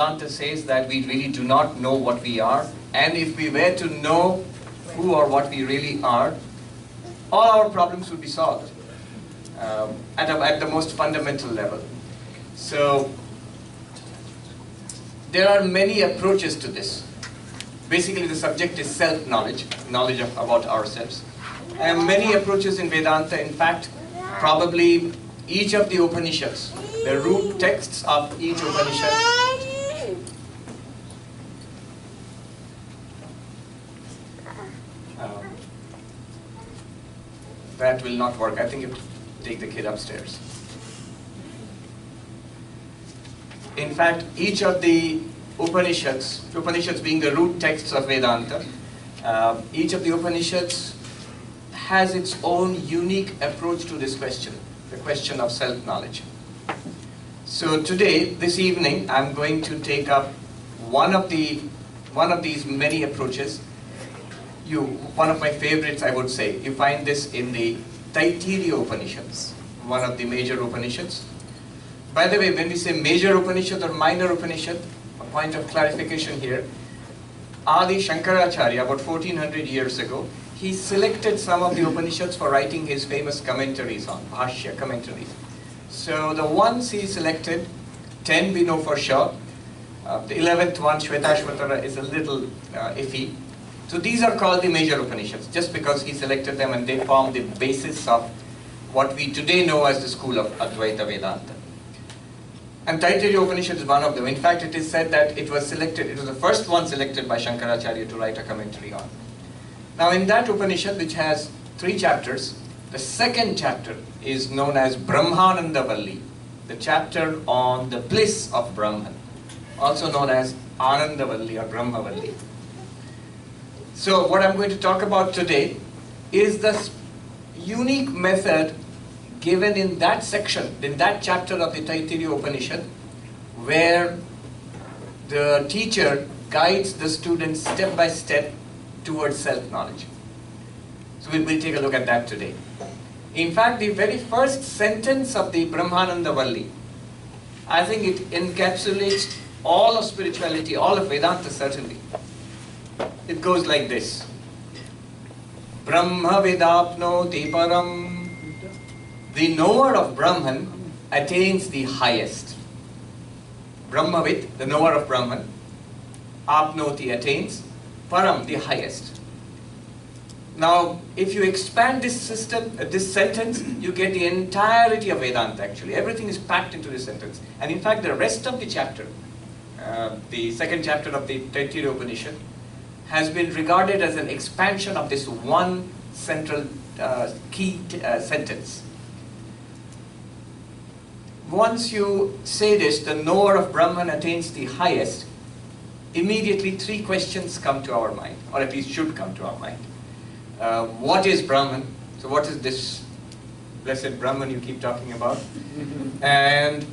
Vedanta says that we really do not know what we are, and if we were to know who or what we really are, all our problems would be solved at the most fundamental level. So there are many approaches to this. Basically the subject is self-knowledge, knowledge about ourselves. And many approaches in Vedanta, in fact, probably each of the Upanishads, the root texts of each Upanishad, that will not work. I think you have to take the kid upstairs. In fact, each of the Upanishads being the root texts of Vedanta, each of the Upanishads has its own unique approach to this question, the question of self-knowledge. So today, this evening, I'm going to take up one of these many approaches. One of my favorites, I would say. You find this in the Taittiriya Upanishads, one of the major Upanishads. By the way, when we say major Upanishad or minor Upanishad, a point of clarification here, Adi Shankaracharya, about 1400 years ago, he selected some of the Upanishads for writing his famous commentaries on, Bhashya commentaries. So the ones he selected, 10 we know for sure. The 11th one, Shvetashvatara, is a little iffy. So these are called the major Upanishads, just because he selected them and they form the basis of what we today know as the school of Advaita Vedanta. And Taittiriya Upanishad is one of them. In fact, it is said that it was the first one selected by Shankaracharya to write a commentary on. Now in that Upanishad, which has 3 chapters, the second chapter is known as Brahmananda Valli, the chapter on the bliss of Brahman, also known as Ananda Valli or Brahma Valli. So what I'm going to talk about today is the unique method given in that section, in that chapter of the Taittiriya Upanishad, where the teacher guides the students step by step towards self-knowledge. So we'll take a look at that today. In fact, the very first sentence of the Brahmananda Valli, I think it encapsulates all of spirituality, all of Vedanta certainly. It goes like this. Brahma Vedapnoti Param. The knower of Brahman attains the highest. Brahmavid, the knower of Brahman, Apnoti, attains, Param, the highest. Now, if you expand this sentence, you get the entirety of Vedanta actually. Everything is packed into this sentence. And in fact, the rest of the chapter, the second chapter of the Taittiriya Upanishad, has been regarded as an expansion of this one central key sentence. Once you say this, the knower of Brahman attains the highest, immediately 3 questions come to our mind, or at least should come to our mind. What is Brahman? So what is this blessed Brahman you keep talking about? And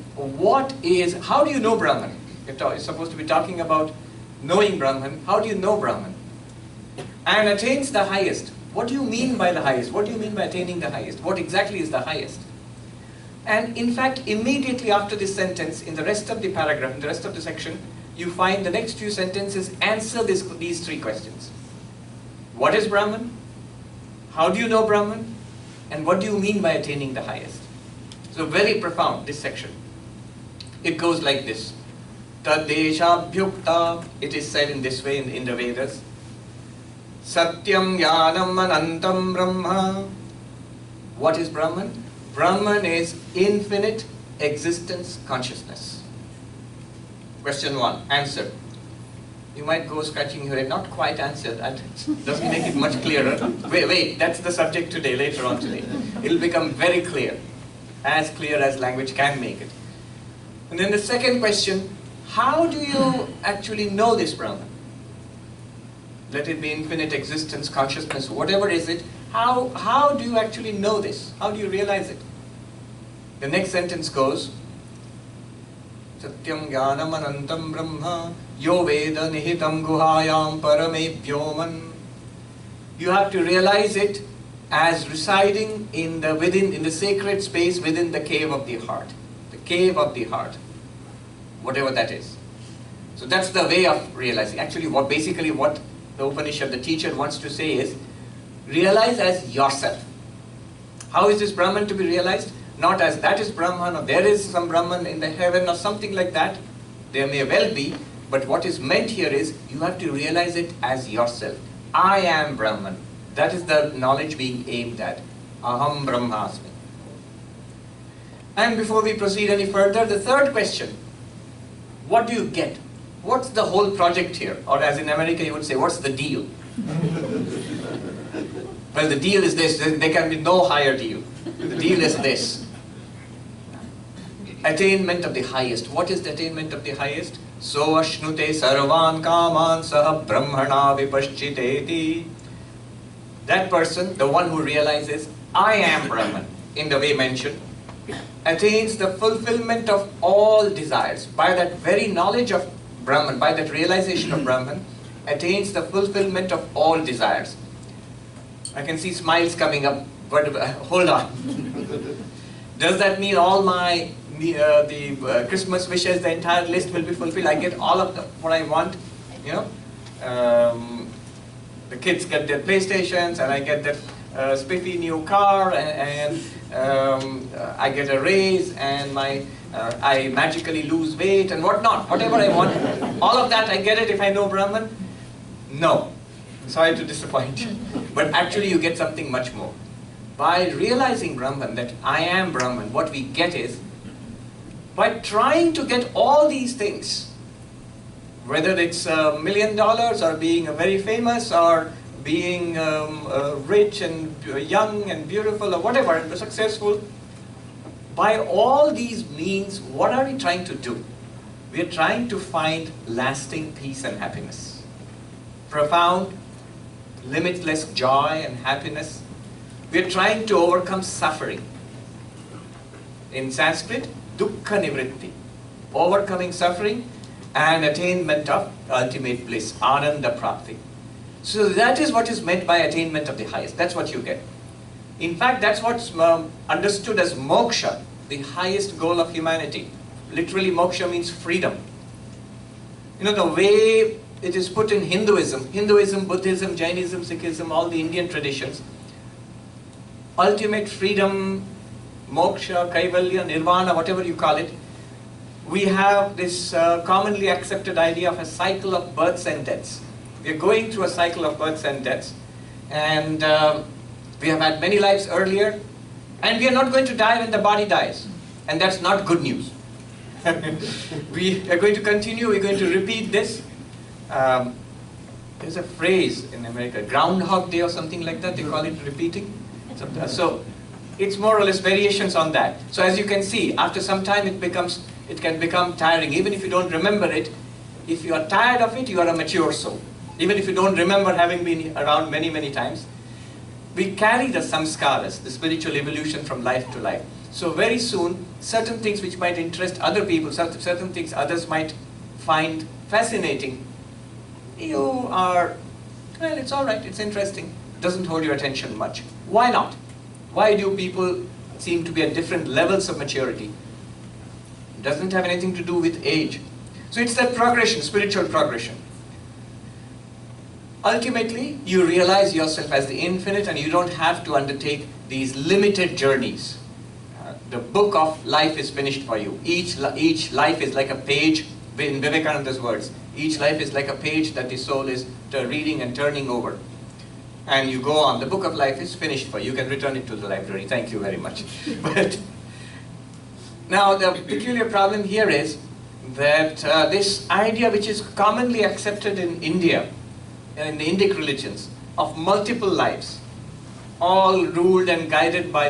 how do you know Brahman? You're supposed to be talking about knowing Brahman. How do you know Brahman? And attains the highest. What do you mean by the highest? What do you mean by attaining the highest? What exactly is the highest? And in fact, immediately after this sentence, in the rest of the paragraph, in the rest of the section, you find the next few sentences answer these 3 questions. What is Brahman? How do you know Brahman? And what do you mean by attaining the highest? So very profound, this section. It goes like this. Tadeshabhyukta, it is said in this way in the Vedas. Satyam Jnanam Anantam Brahma. What is Brahman? Brahman is infinite existence consciousness. Question 1, answer. You might go scratching your head, not quite answered, that doesn't make it much clearer. Wait, that's the subject today, later on today. It'll become very clear as language can make it. And then the second question, how do you actually know this Brahman? Let it be infinite existence, consciousness, whatever is it, how do you actually know this? How do you realize it? The next sentence goes, Satyam Jnanam Anantam Brahma Yo Veda Nihitam Guhayam Parame Vyoman. You have to realize it as residing in the sacred space within the cave of the heart. The cave of the heart. Whatever that is. So that's the way of realizing. Actually, basically what the Upanishad, the teacher wants to say is, realize as yourself. How is this Brahman to be realized? Not as that is Brahman, or there is some Brahman in the heaven, or something like that. There may well be, but what is meant here is, you have to realize it as yourself. I am Brahman. That is the knowledge being aimed at. Aham Brahmasmi. And before we proceed any further, the third question, what do you get? What's the whole project here? Or as in America you would say, what's the deal? Well, the deal is this. There can be no higher deal. The deal is this. Attainment of the highest. What is the attainment of the highest? So ashnute sarvan kaman saha brahmana vipaschiteti. That person, the one who realizes, I am Brahman, in the way mentioned, attains the fulfillment of all desires. By that very knowledge of Brahman, by that realization of Brahman, attains the fulfillment of all desires. I can see smiles coming up, but hold on. Does that mean all my Christmas wishes, the entire list will be fulfilled? I get all of what I want, you know? The kids get their PlayStations, and I get that spiffy new car, and I get a raise, and I magically lose weight, and whatnot. Whatever I want, all of that I get it if I know Brahman? No. Sorry to disappoint you. But actually you get something much more. By realizing Brahman, that I am Brahman, what we get is, by trying to get all these things, whether it's $1 million, or being very famous, or being rich and young and beautiful, or whatever, and successful, by all these means, what are we trying to do? We are trying to find lasting peace and happiness. Profound, limitless joy and happiness. We are trying to overcome suffering. In Sanskrit, dukkha nivritti, overcoming suffering and attainment of ultimate bliss, ananda prapti. So that is what is meant by attainment of the highest. That's what you get. In fact, that's what's understood as moksha, the highest goal of humanity. Literally, moksha means freedom. You know, the way it is put in Hinduism, Buddhism, Jainism, Sikhism, all the Indian traditions, ultimate freedom, moksha, kaivalya, nirvana, whatever you call it, we have this commonly accepted idea of a cycle of births and deaths. We are going through a cycle of births and deaths, and we have had many lives earlier, and we are not going to die when the body dies, and that's not good news. We are going to continue, we're going to repeat this. There's a phrase in America, Groundhog Day or something like that, they call it repeating. So it's more or less variations on that. So as you can see, after some time it can become tiring. Even if you don't remember it, if you are tired of it, you are a mature soul. Even if you don't remember having been around many, many times. We carry the samskaras, the spiritual evolution from life to life. So very soon, certain things which might interest other people, certain things others might find fascinating, you are, well, it's alright, it's interesting. It doesn't hold your attention much. Why not? Why do people seem to be at different levels of maturity? It doesn't have anything to do with age. So it's that progression, spiritual progression. Ultimately, you realize yourself as the infinite, and you don't have to undertake these limited journeys. The book of life is finished for you. Each life is like a page, in Vivekananda's words, each life is like a page that the soul is reading and turning over. And you go on, the book of life is finished for you. You can return it to the library. Thank you very much. But now the peculiar problem here is that this idea, which is commonly accepted in India, in the Indic religions, of multiple lives, all ruled and guided by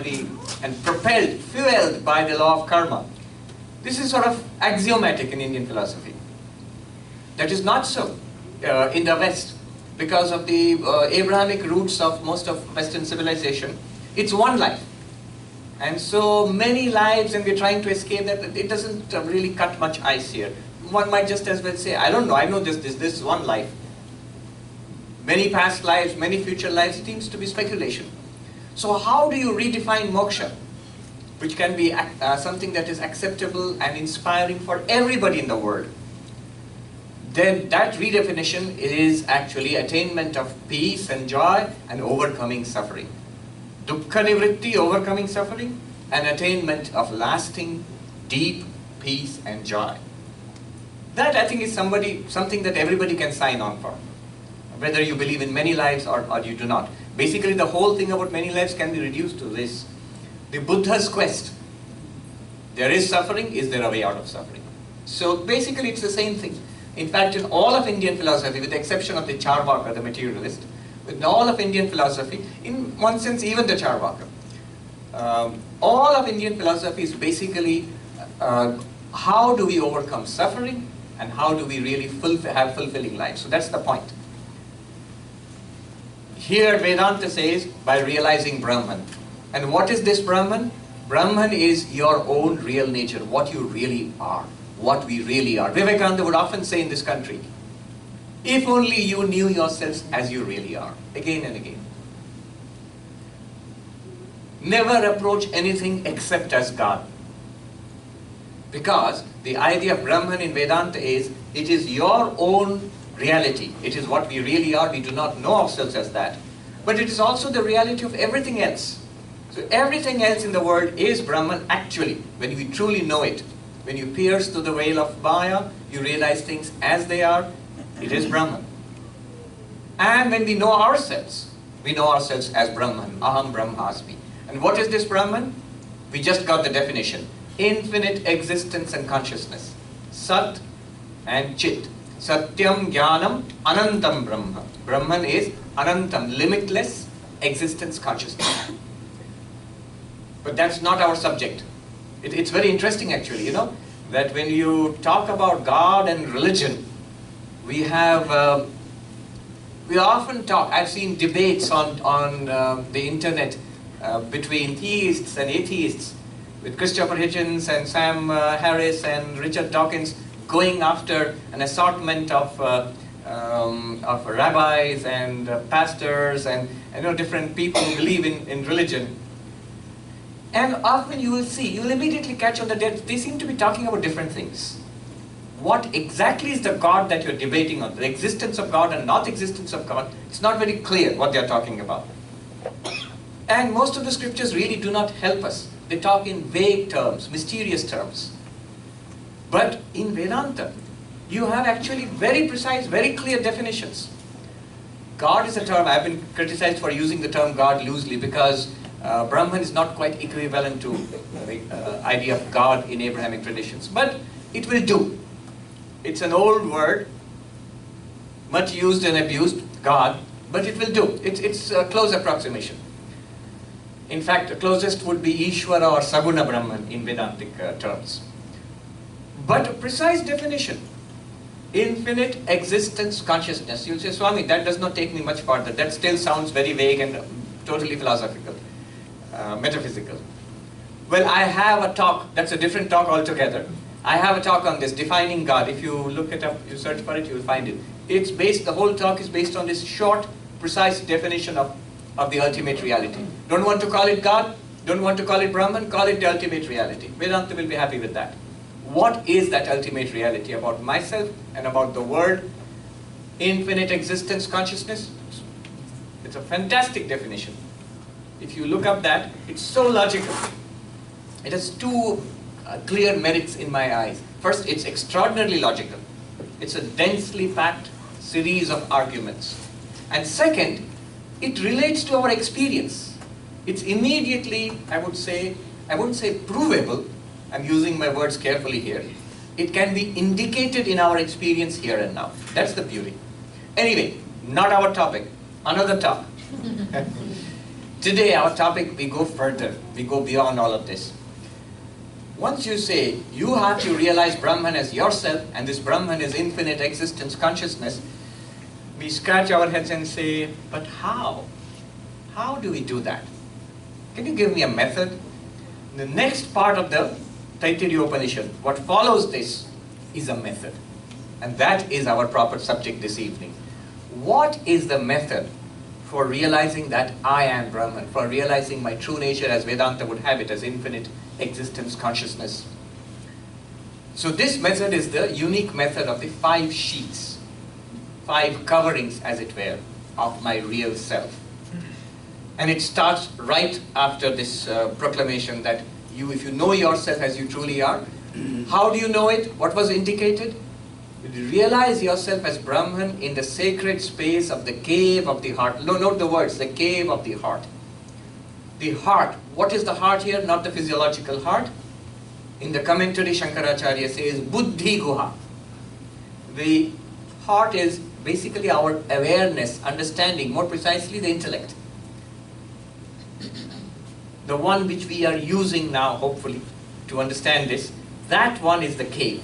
and propelled, fueled by the law of karma. This is sort of axiomatic in Indian philosophy. That is not so in the West. Because of the Abrahamic roots of most of Western civilization, it's one life. And so many lives, and we're trying to escape that. It doesn't really cut much ice here. One might just as well say, I don't know, I know just this one life. Many past lives, many future lives, it seems to be speculation. So how do you redefine moksha, which can be something that is acceptable and inspiring for everybody in the world? then that redefinition is actually attainment of peace and joy and overcoming suffering. Dukkha nivritti, overcoming suffering, and attainment of lasting, deep peace and joy. That, I think, is something that everybody can sign on for, whether you believe in many lives or you do not. Basically, the whole thing about many lives can be reduced to this. The Buddha's quest. There is suffering, is there a way out of suffering? So basically it's the same thing. In fact, in all of Indian philosophy, with the exception of the Charvaka, the materialist, with all of Indian philosophy, in one sense even the Charvaka, all of Indian philosophy is basically how do we overcome suffering and how do we really have fulfilling lives. So that's the point. Here Vedanta says, by realizing Brahman. And what is this Brahman? Brahman is your own real nature, what you really are, what we really are. Vivekananda would often say in this country, if only you knew yourselves as you really are, again and again. Never approach anything except as God. Because the idea of Brahman in Vedanta is, it is your own reality. It is what we really are. We do not know ourselves as that. But it is also the reality of everything else. So everything else in the world is Brahman actually, when we truly know it. When you pierce through the veil of Maya, you realize things as they are, it is Brahman. And when we know ourselves as Brahman, Aham Brahmasmi. And what is this Brahman? We just got the definition. Infinite existence and consciousness. Sat and Chit. Satyam Jnanam Anantam Brahma. Brahman is Anantam, limitless existence consciousness. But that's not our subject. It's very interesting actually, you know, that when you talk about God and religion, we often talk, I've seen debates on the internet between theists and atheists, with Christopher Hitchens and Sam Harris and Richard Dawkins going after an assortment of rabbis and pastors and different people who believe in religion. And often you will see, you will immediately catch on that they seem to be talking about different things. What exactly is the God that you're debating on? The existence of God and not existence of God? It's not very clear what they're talking about. And most of the scriptures really do not help us. They talk in vague terms, mysterious terms. But in Vedanta, you have actually very precise, very clear definitions. God is a term, I've been criticized for using the term God loosely because Brahman is not quite equivalent to the idea of God in Abrahamic traditions. But it will do. It's an old word, much used and abused, God, but it will do. It's a close approximation. In fact, the closest would be Ishvara or Saguna Brahman in Vedantic terms. But a precise definition. Infinite existence consciousness. You'll say, Swami, that does not take me much farther. That still sounds very vague and totally philosophical, metaphysical. Well, I have a talk, that's a different talk altogether. I have a talk on this, defining God. If you look it up, you search for it, you will find it. The whole talk is based on this short, precise definition of the ultimate reality. Don't want to call it God, don't want to call it Brahman, call it the ultimate reality. Vedanta will be happy with that. What is that ultimate reality about myself and about the world? Infinite existence consciousness? It's a fantastic definition. If you look up that, it's so logical. It has two clear merits in my eyes. First, it's extraordinarily logical. It's a densely packed series of arguments. And second, it relates to our experience. It's immediately, I wouldn't say provable, I'm using my words carefully here. It can be indicated in our experience here and now. That's the beauty. Anyway, not our topic, another talk. Today our topic, we go further, we go beyond all of this. Once you say, you have to realize Brahman as yourself, and this Brahman is infinite existence consciousness, we scratch our heads and say, but how? How do we do that? Can you give me a method? The next part of the Taittiriya Upanishad, what follows this, is a method. And that is our proper subject this evening. What is the method for realizing that I am Brahman, for realizing my true nature as Vedanta would have it, as infinite existence consciousness? So this method is the unique method of the 5 sheaths. 5 coverings, as it were, of my real self. And it starts right after this proclamation that if you know yourself as you truly are, how do you know it? What was indicated? You realize yourself as Brahman in the sacred space of the cave of the heart. No, note the words, the cave of the heart. The heart. What is the heart here? Not the physiological heart. In the commentary, Shankaracharya says, Buddhi Guha. The heart is basically our awareness, understanding, more precisely the intellect. The one which we are using now, hopefully, to understand this, that one is the cave.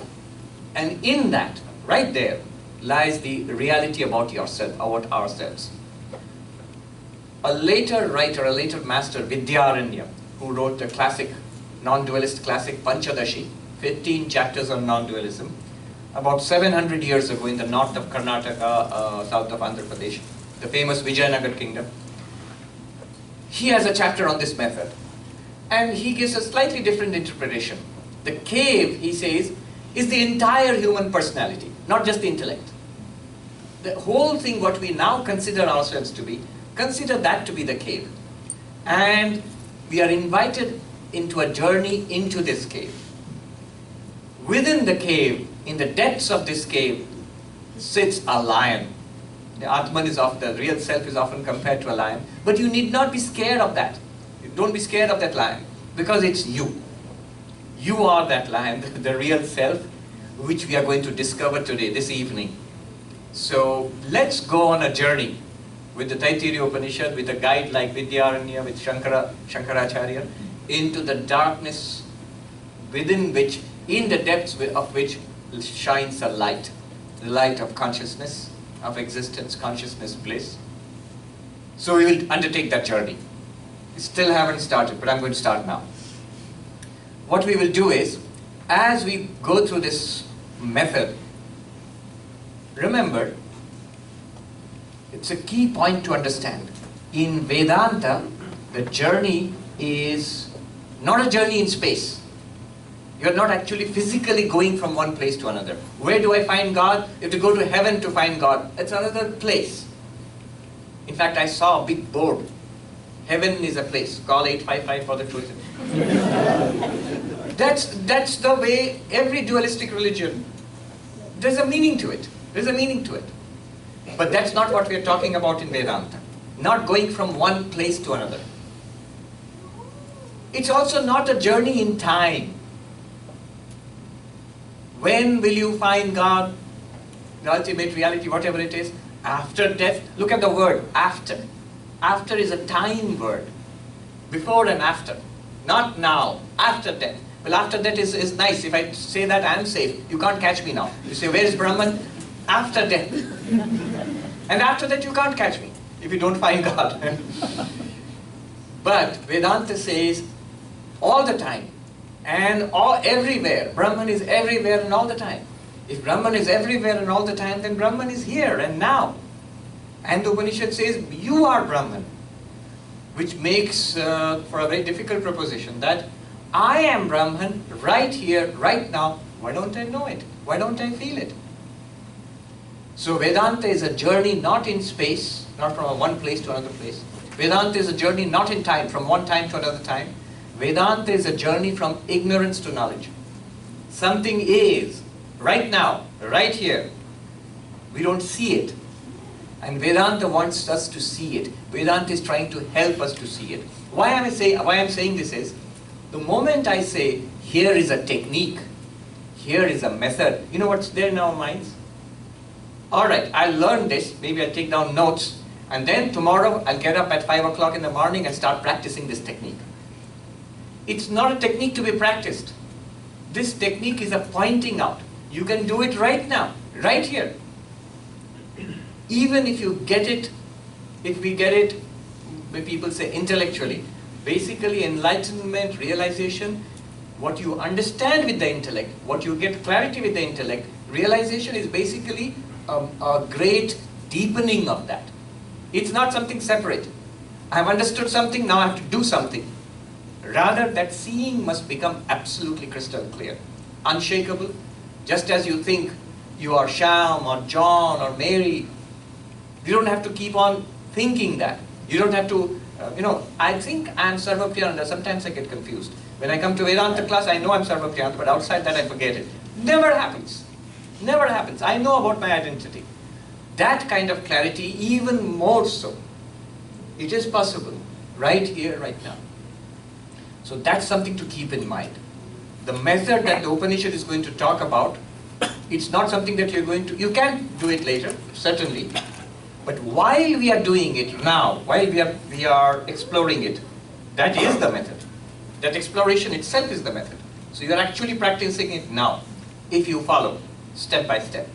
And in that, right there, lies the reality about yourself, about ourselves. A later writer, a later master, Vidyaranya, who wrote the classic, non-dualist classic Panchadashi, 15 chapters on non-dualism, about 700 years ago in the north of Karnataka, south of Andhra Pradesh, the famous Vijayanagar kingdom. He has a chapter on this method. And he gives a slightly different interpretation. The cave, he says, is the entire human personality, not just the intellect. The whole thing, what we now consider ourselves to be, consider that to be the cave. And we are invited into a journey into this cave. Within the cave, in the depths of this cave, sits a lion. The Atman is the real self is often compared to a lion. But you need not be scared of that. Don't be scared of that lion, because it's you. You are that lion, the real self, which we are going to discover today, this evening. So let's go on a journey with the Taittiriya Upanishad, with a guide like Vidyaranya, with Shankaracharya, into the darkness within which, in the depths of which shines a light, the light of consciousness, of existence, consciousness, bliss. So we will undertake that journey. We still haven't started, but I'm going to start now. What we will do is, as we go through this method, remember, it's a key point to understand. In Vedanta, the journey is not a journey in space. You're not actually physically going from one place to another. Where do I find God? You have to go to heaven to find God. It's another place. In fact, I saw a big board. Heaven is a place. Call 855 for the truth. That's the way every dualistic religion, there's a meaning to it. There's a meaning to it. But that's not what we're talking about in Vedanta. Not going from one place to another. It's also not a journey in time. When will you find God, the ultimate reality, whatever it is? After death. Look at the word, after. After is a time word. Before and after. Not now, after death. Well, after death is nice. If I say that, I'm safe. You can't catch me now. You say, where is Brahman? After death. And after that, you can't catch me if you don't find God. But Vedanta says, all the time, and everywhere. Brahman is everywhere and all the time. If Brahman is everywhere and all the time, then Brahman is here and now. And the Upanishad says, you are Brahman. Which makes for a very difficult proposition that I am Brahman right here, right now. Why don't I know it? Why don't I feel it? So Vedanta is a journey not in space, not from one place to another place. Vedanta is a journey not in time, from one time to another time. Vedanta is a journey from ignorance to knowledge. Something is, right now, right here. We don't see it. And Vedanta wants us to see it. Vedanta is trying to help us to see it. Why I'm saying this is, the moment I say, here is a technique, here is a method, you know what's there in our minds? Alright, I'll learn this, maybe I'll take down notes, and then tomorrow I'll get up at 5 o'clock in the morning and start practicing this technique. It's not a technique to be practiced. This technique is a pointing out. You can do it right now, right here. Even if you get it, if we get it, when people say intellectually, basically enlightenment, realization, what you understand with the intellect, what you get clarity with the intellect, realization is basically a great deepening of that. It's not something separate. I have understood something, now I have to do something. Rather, that seeing must become absolutely crystal clear, unshakable. Just as you think you are Shyam or John or Mary You don't have to keep on thinking that. You don't have to, I think I'm Sarvapriyananda. Sometimes I get confused. When I come to Vedanta class, I know I'm Sarvapriyananda, but outside that I forget it. Never happens. Never happens. I know about my identity. That kind of clarity, even more so, it is possible right here, right now. So that's something to keep in mind. The method that the Upanishad is going to talk about, it's not something that you're going to, you can do it later, certainly. But while we are doing it now, while we are exploring it, that is the method. That exploration itself is the method. So you are actually practicing it now, if you follow, step by step.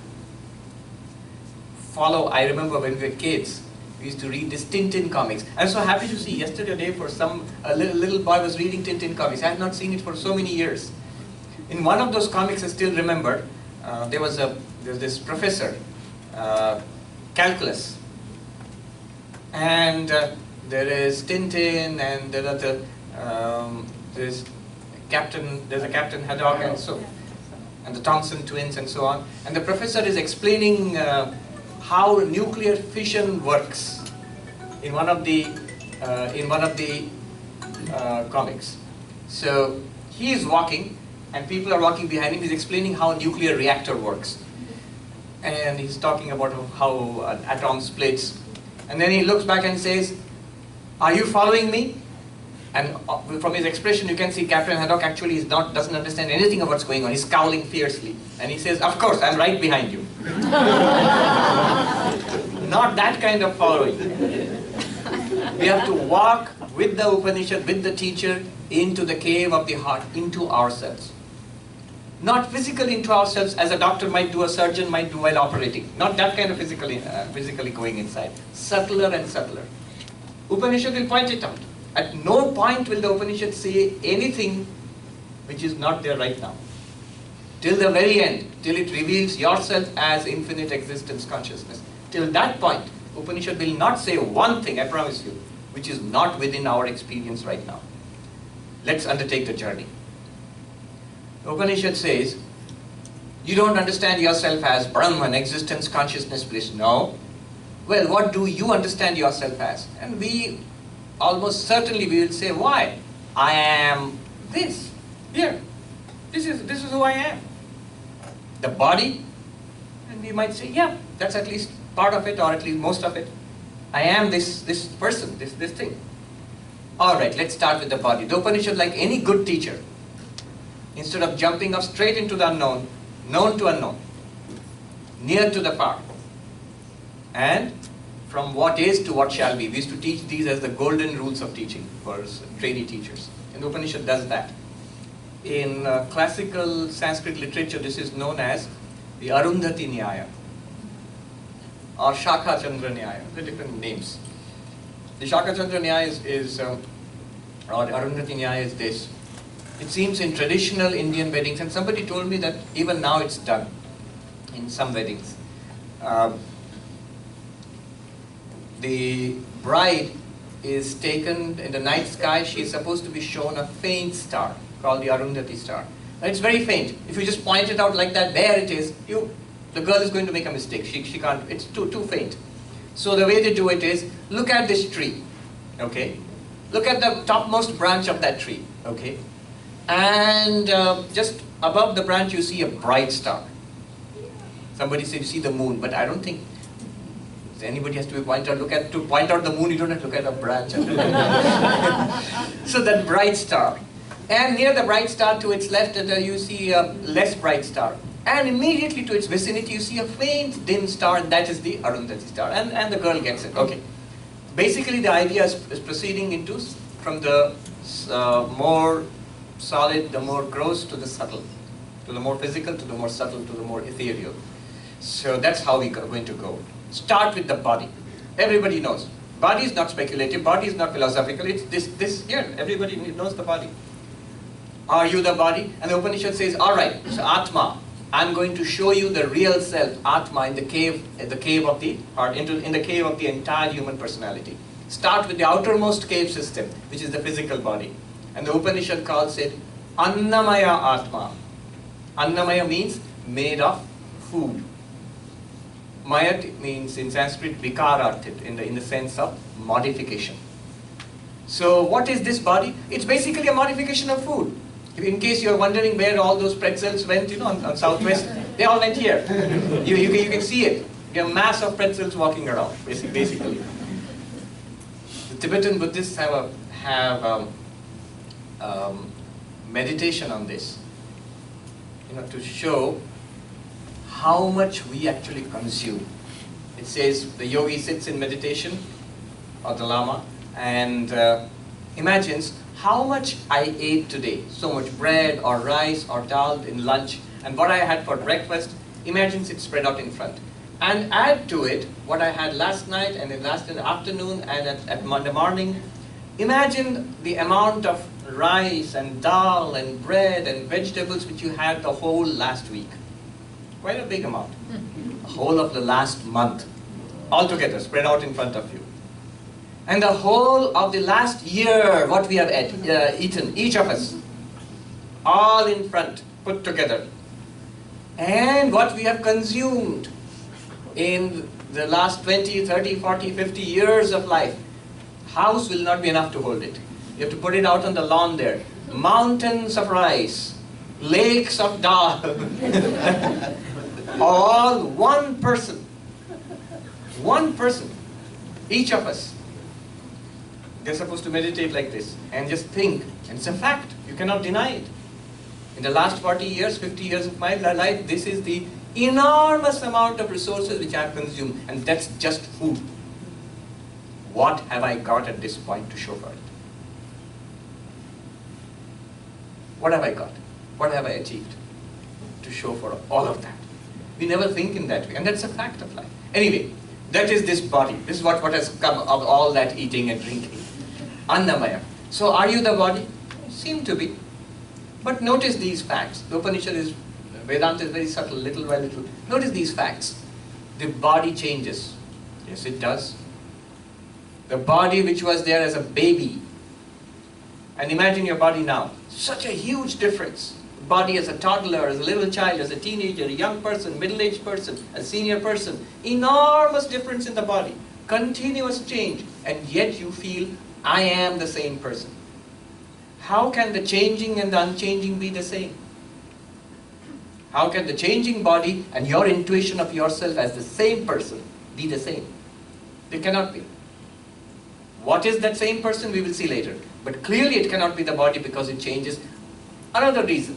Follow, I remember when we were kids, we used to read this Tintin comics. I'm so happy to see yesterday a little boy was reading Tintin comics. I have not seen it for so many years. In one of those comics, I still remember, there was this professor, calculus. And there is Tintin, and there's a Captain Haddock, and the Thompson twins, and so on. And the professor is explaining how nuclear fission works in one of the comics. So he is walking, and people are walking behind him. He's explaining how a nuclear reactor works, and he's talking about how an atom splits. And then he looks back and says, "Are you following me?" And from his expression, you can see Captain Haddock actually doesn't understand anything of what's going on. He's scowling fiercely. And he says, "Of course, I'm right behind you." Not that kind of following. We have to walk with the Upanishad, with the teacher, into the cave of the heart, into ourselves. Not physically into ourselves, as a doctor might do, a surgeon might do while operating. Not that kind of physically going inside. Subtler and subtler. Upanishad will point it out. At no point will the Upanishad say anything which is not there right now. Till the very end, till it reveals yourself as infinite existence consciousness. Till that point, Upanishad will not say one thing, I promise you, which is not within our experience right now. Let's undertake the journey. The Upanishad says, you don't understand yourself as Brahman, existence, consciousness, bliss. No. Well, what do you understand yourself as? And we almost certainly we will say, why? I am this. Here. This is who I am. The body. And we might say, yeah, that's at least part of it, or at least most of it. I am this person, this thing. Alright, let's start with the body. The Upanishad, like any good teacher, instead of jumping off straight into the unknown, known to unknown, near to the far, and from what is to what shall be. We used to teach these as the golden rules of teaching for trainee teachers. And the Upanishad does that. In classical Sanskrit literature, this is known as the Arundhati Nyaya or Shakha Chandra Nyaya, the different names. The Shakha Chandra Nyaya is or the Arundhati Nyaya is this. It seems in traditional Indian weddings, and somebody told me that even now it's done in some weddings. The bride is taken in the night sky. She is supposed to be shown a faint star called the Arundhati star. Now, it's very faint. If you just point it out like that, there it is. The girl is going to make a mistake. She can't. It's too faint. So the way they do it is, look at this tree. Okay, look at the topmost branch of that tree. Okay, and just above the branch you see a bright star. Somebody said you see the moon, but I don't think anybody has to be pointed out. To point out the moon, you don't have to look at a branch. So that bright star. And near the bright star to its left, you see a less bright star. And immediately to its vicinity, you see a faint, dim star, and that is the Arundhati star. And the girl gets it. Okay. Basically, the idea is proceeding from the more solid, the more gross, to the subtle. To the more physical, to the more subtle, to the more ethereal. So that's how we're going to go. Start with the body. Everybody knows. Body is not speculative, body is not philosophical, it's this here. Everybody knows the body. Are you the body? And the Upanishad says, alright, so Atma, I'm going to show you the real self, Atma, in the cave of the heart, in the cave of the entire human personality. Start with the outermost cave system, which is the physical body. And the Upanishad calls it Annamaya Atma. Annamaya means made of food. Mayat means in Sanskrit vikararthit, in the sense of modification. So what is this body? It's basically a modification of food. In case you're wondering where all those pretzels went, on southwest, they all went here. You can see it. You have a mass of pretzels walking around, basically. The Tibetan Buddhists have meditation on this, to show how much we actually consume. It says the yogi sits in meditation, or the lama, and imagines how much I ate today. So much bread or rice or dal in lunch, and what I had for breakfast, imagines it spread out in front. And add to it what I had last night and in the afternoon and at Monday morning. Imagine the amount of rice and dal and bread and vegetables which you had the whole last week. Quite a big amount. The whole of the last month, altogether, spread out in front of you. And the whole of the last year, what we have eaten, each of us, all in front, put together. And what we have consumed in the last 20, 30, 40, 50 years of life. House will not be enough to hold it. You have to put it out on the lawn there. Mountains of rice, lakes of dal. All one person. One person. Each of us. They're supposed to meditate like this and just think. And it's a fact. You cannot deny it. In the last 40 years, 50 years of my life, this is the enormous amount of resources which I have consumed. And that's just food. What have I got at this point to show for it? What have I got? What have I achieved to show for all of that? We never think in that way, and that's a fact of life. Anyway, that is this body. This is what has come of all that eating and drinking. Annamaya. So are you the body? Seem to be. But notice these facts. The Upanishad is, Vedanta is very subtle, little by little. Notice these facts. The body changes. Yes, it does. The body which was there as a baby, and imagine your body now. Such a huge difference. Body as a toddler, as a little child, as a teenager, a young person, middle-aged person, a senior person. Enormous difference in the body. Continuous change. And yet you feel, I am the same person. How can the changing and the unchanging be the same? How can the changing body and your intuition of yourself as the same person be the same? They cannot be. What is that same person, we will see later. But clearly it cannot be the body because it changes. Another reason.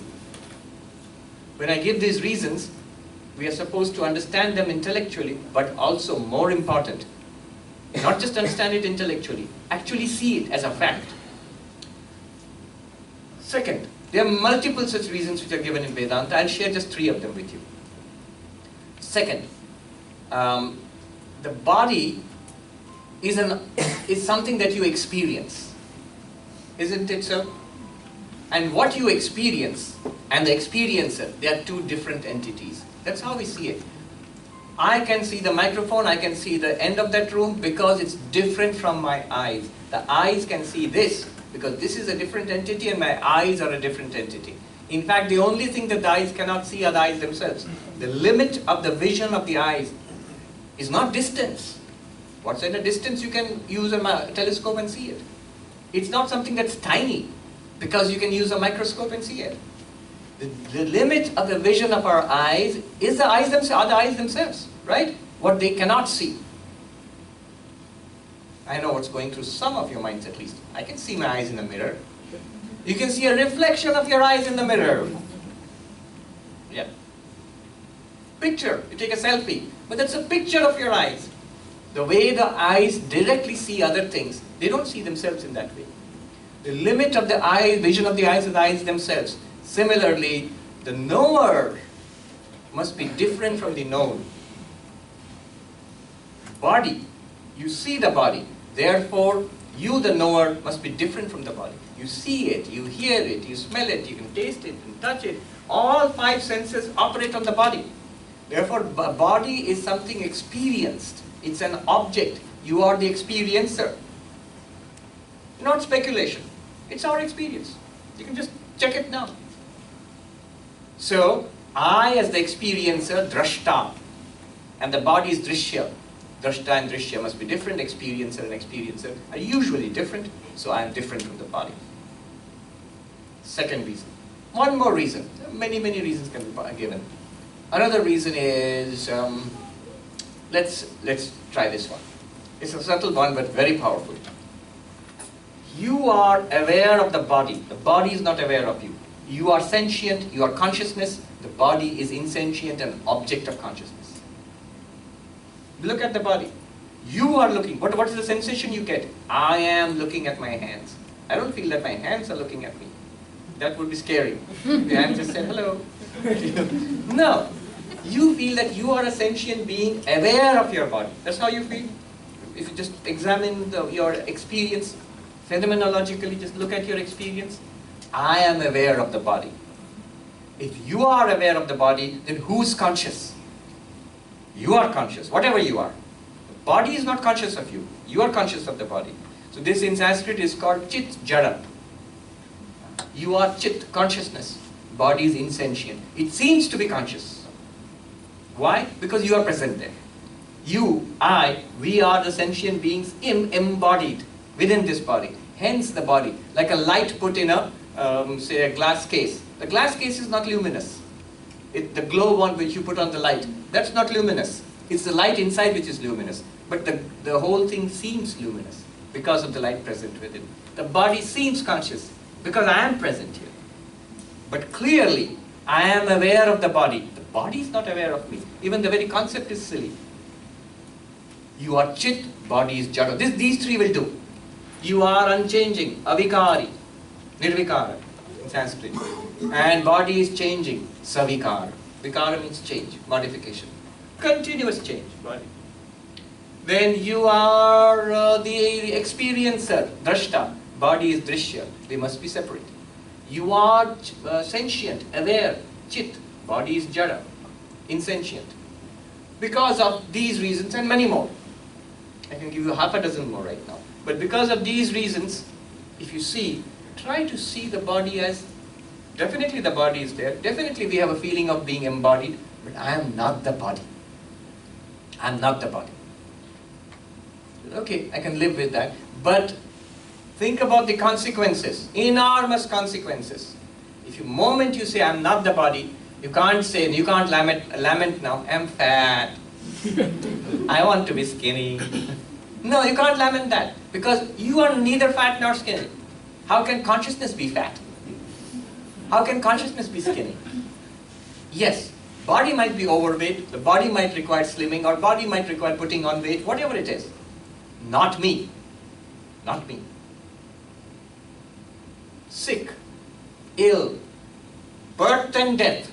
When I give these reasons, we are supposed to understand them intellectually, but also more important, not just understand it intellectually, actually see it as a fact. Second, there are multiple such reasons which are given in Vedanta. I'll share just 3 of them with you. Second, the body is something that you experience. Isn't it so? And what you experience and the experiencer, they are 2 different entities. That's how we see it. I can see the microphone, I can see the end of that room because it's different from my eyes. The eyes can see this because this is a different entity and my eyes are a different entity. In fact, the only thing that the eyes cannot see are the eyes themselves. The limit of the vision of the eyes is not distance. What's at a distance, you can use a telescope and see it. It's not something that's tiny because you can use a microscope and see it. The limit of the vision of our eyes is the eyes themselves, right? What they cannot see. I know what's going through some of your minds at least. I can see my eyes in the mirror. You can see a reflection of your eyes in the mirror. Yeah. Picture, you take a selfie, but that's a picture of your eyes. The way the eyes directly see other things, they don't see themselves in that way. The limit of the eye, vision of the eyes are the eyes themselves. Similarly, the knower must be different from the known. Body, you see the body. Therefore, you, the knower, must be different from the body. You see it, you hear it, you smell it, you can taste it, and touch it. All 5 senses operate on the body. Therefore, body is something experienced. It's an object. You are the experiencer. Not speculation. It's our experience. You can just check it now. So, I as the experiencer, drashta, and the body is drishya. Drashta and drishya must be different. Experiencer and experiencer are usually different, so I am different from the body. Second reason. One more reason. Many reasons can be given. Another reason is, let's try this one. It's a subtle one, but very powerful. You are aware of the body. The body is not aware of you. You are sentient, you are consciousness. The body is insentient and object of consciousness. Look at the body. You are looking. What is the sensation you get? I am looking at my hands. I don't feel that my hands are looking at me. That would be scary. The hands just say hello. No. You feel that you are a sentient being aware of your body. That's how you feel. If you just examine your experience, phenomenologically, just look at your experience. I am aware of the body. If you are aware of the body, then who's conscious? You are conscious, whatever you are. The body is not conscious of you. You are conscious of the body. So this in Sanskrit is called chit jada. You are chit, consciousness. Body is insentient. It seems to be conscious. Why? Because you are present there. You, I, we are the sentient beings embodied within this body. Hence the body, like a light put in a, say a glass case. The glass case is not luminous. The globe on which you put on the light, that's not luminous. It's the light inside which is luminous. But the whole thing seems luminous because of the light present within. The body seems conscious because I am present here. But clearly, I am aware of the body. The body is not aware of me. Even the very concept is silly. You are chit, body is jada. These three will do. You are unchanging, avikari, nirvikara in Sanskrit. And body is changing, savikara. Vikara means change, modification. Continuous change, body. Then you are the experiencer, drashta. Body is drishya. They must be separate. You are sentient, aware, chit. Body is jada, insentient. Because of these reasons and many more. I can give you half a dozen more right now. But because of these reasons, if you see, try to see the body as, definitely the body is there. Definitely we have a feeling of being embodied, but I am not the body. I am not the body. Okay, I can live with that. But think about the consequences, enormous consequences. If the moment you say, I am not the body, you can't say, you can't lament now, I am fat. I want to be skinny. No, you can't lament that because you are neither fat nor skinny. How can consciousness be fat? How can consciousness be skinny? Yes, body might be overweight, the body might require slimming, or body might require putting on weight, whatever it is. Not me. Not me. Sick, ill, birth and death.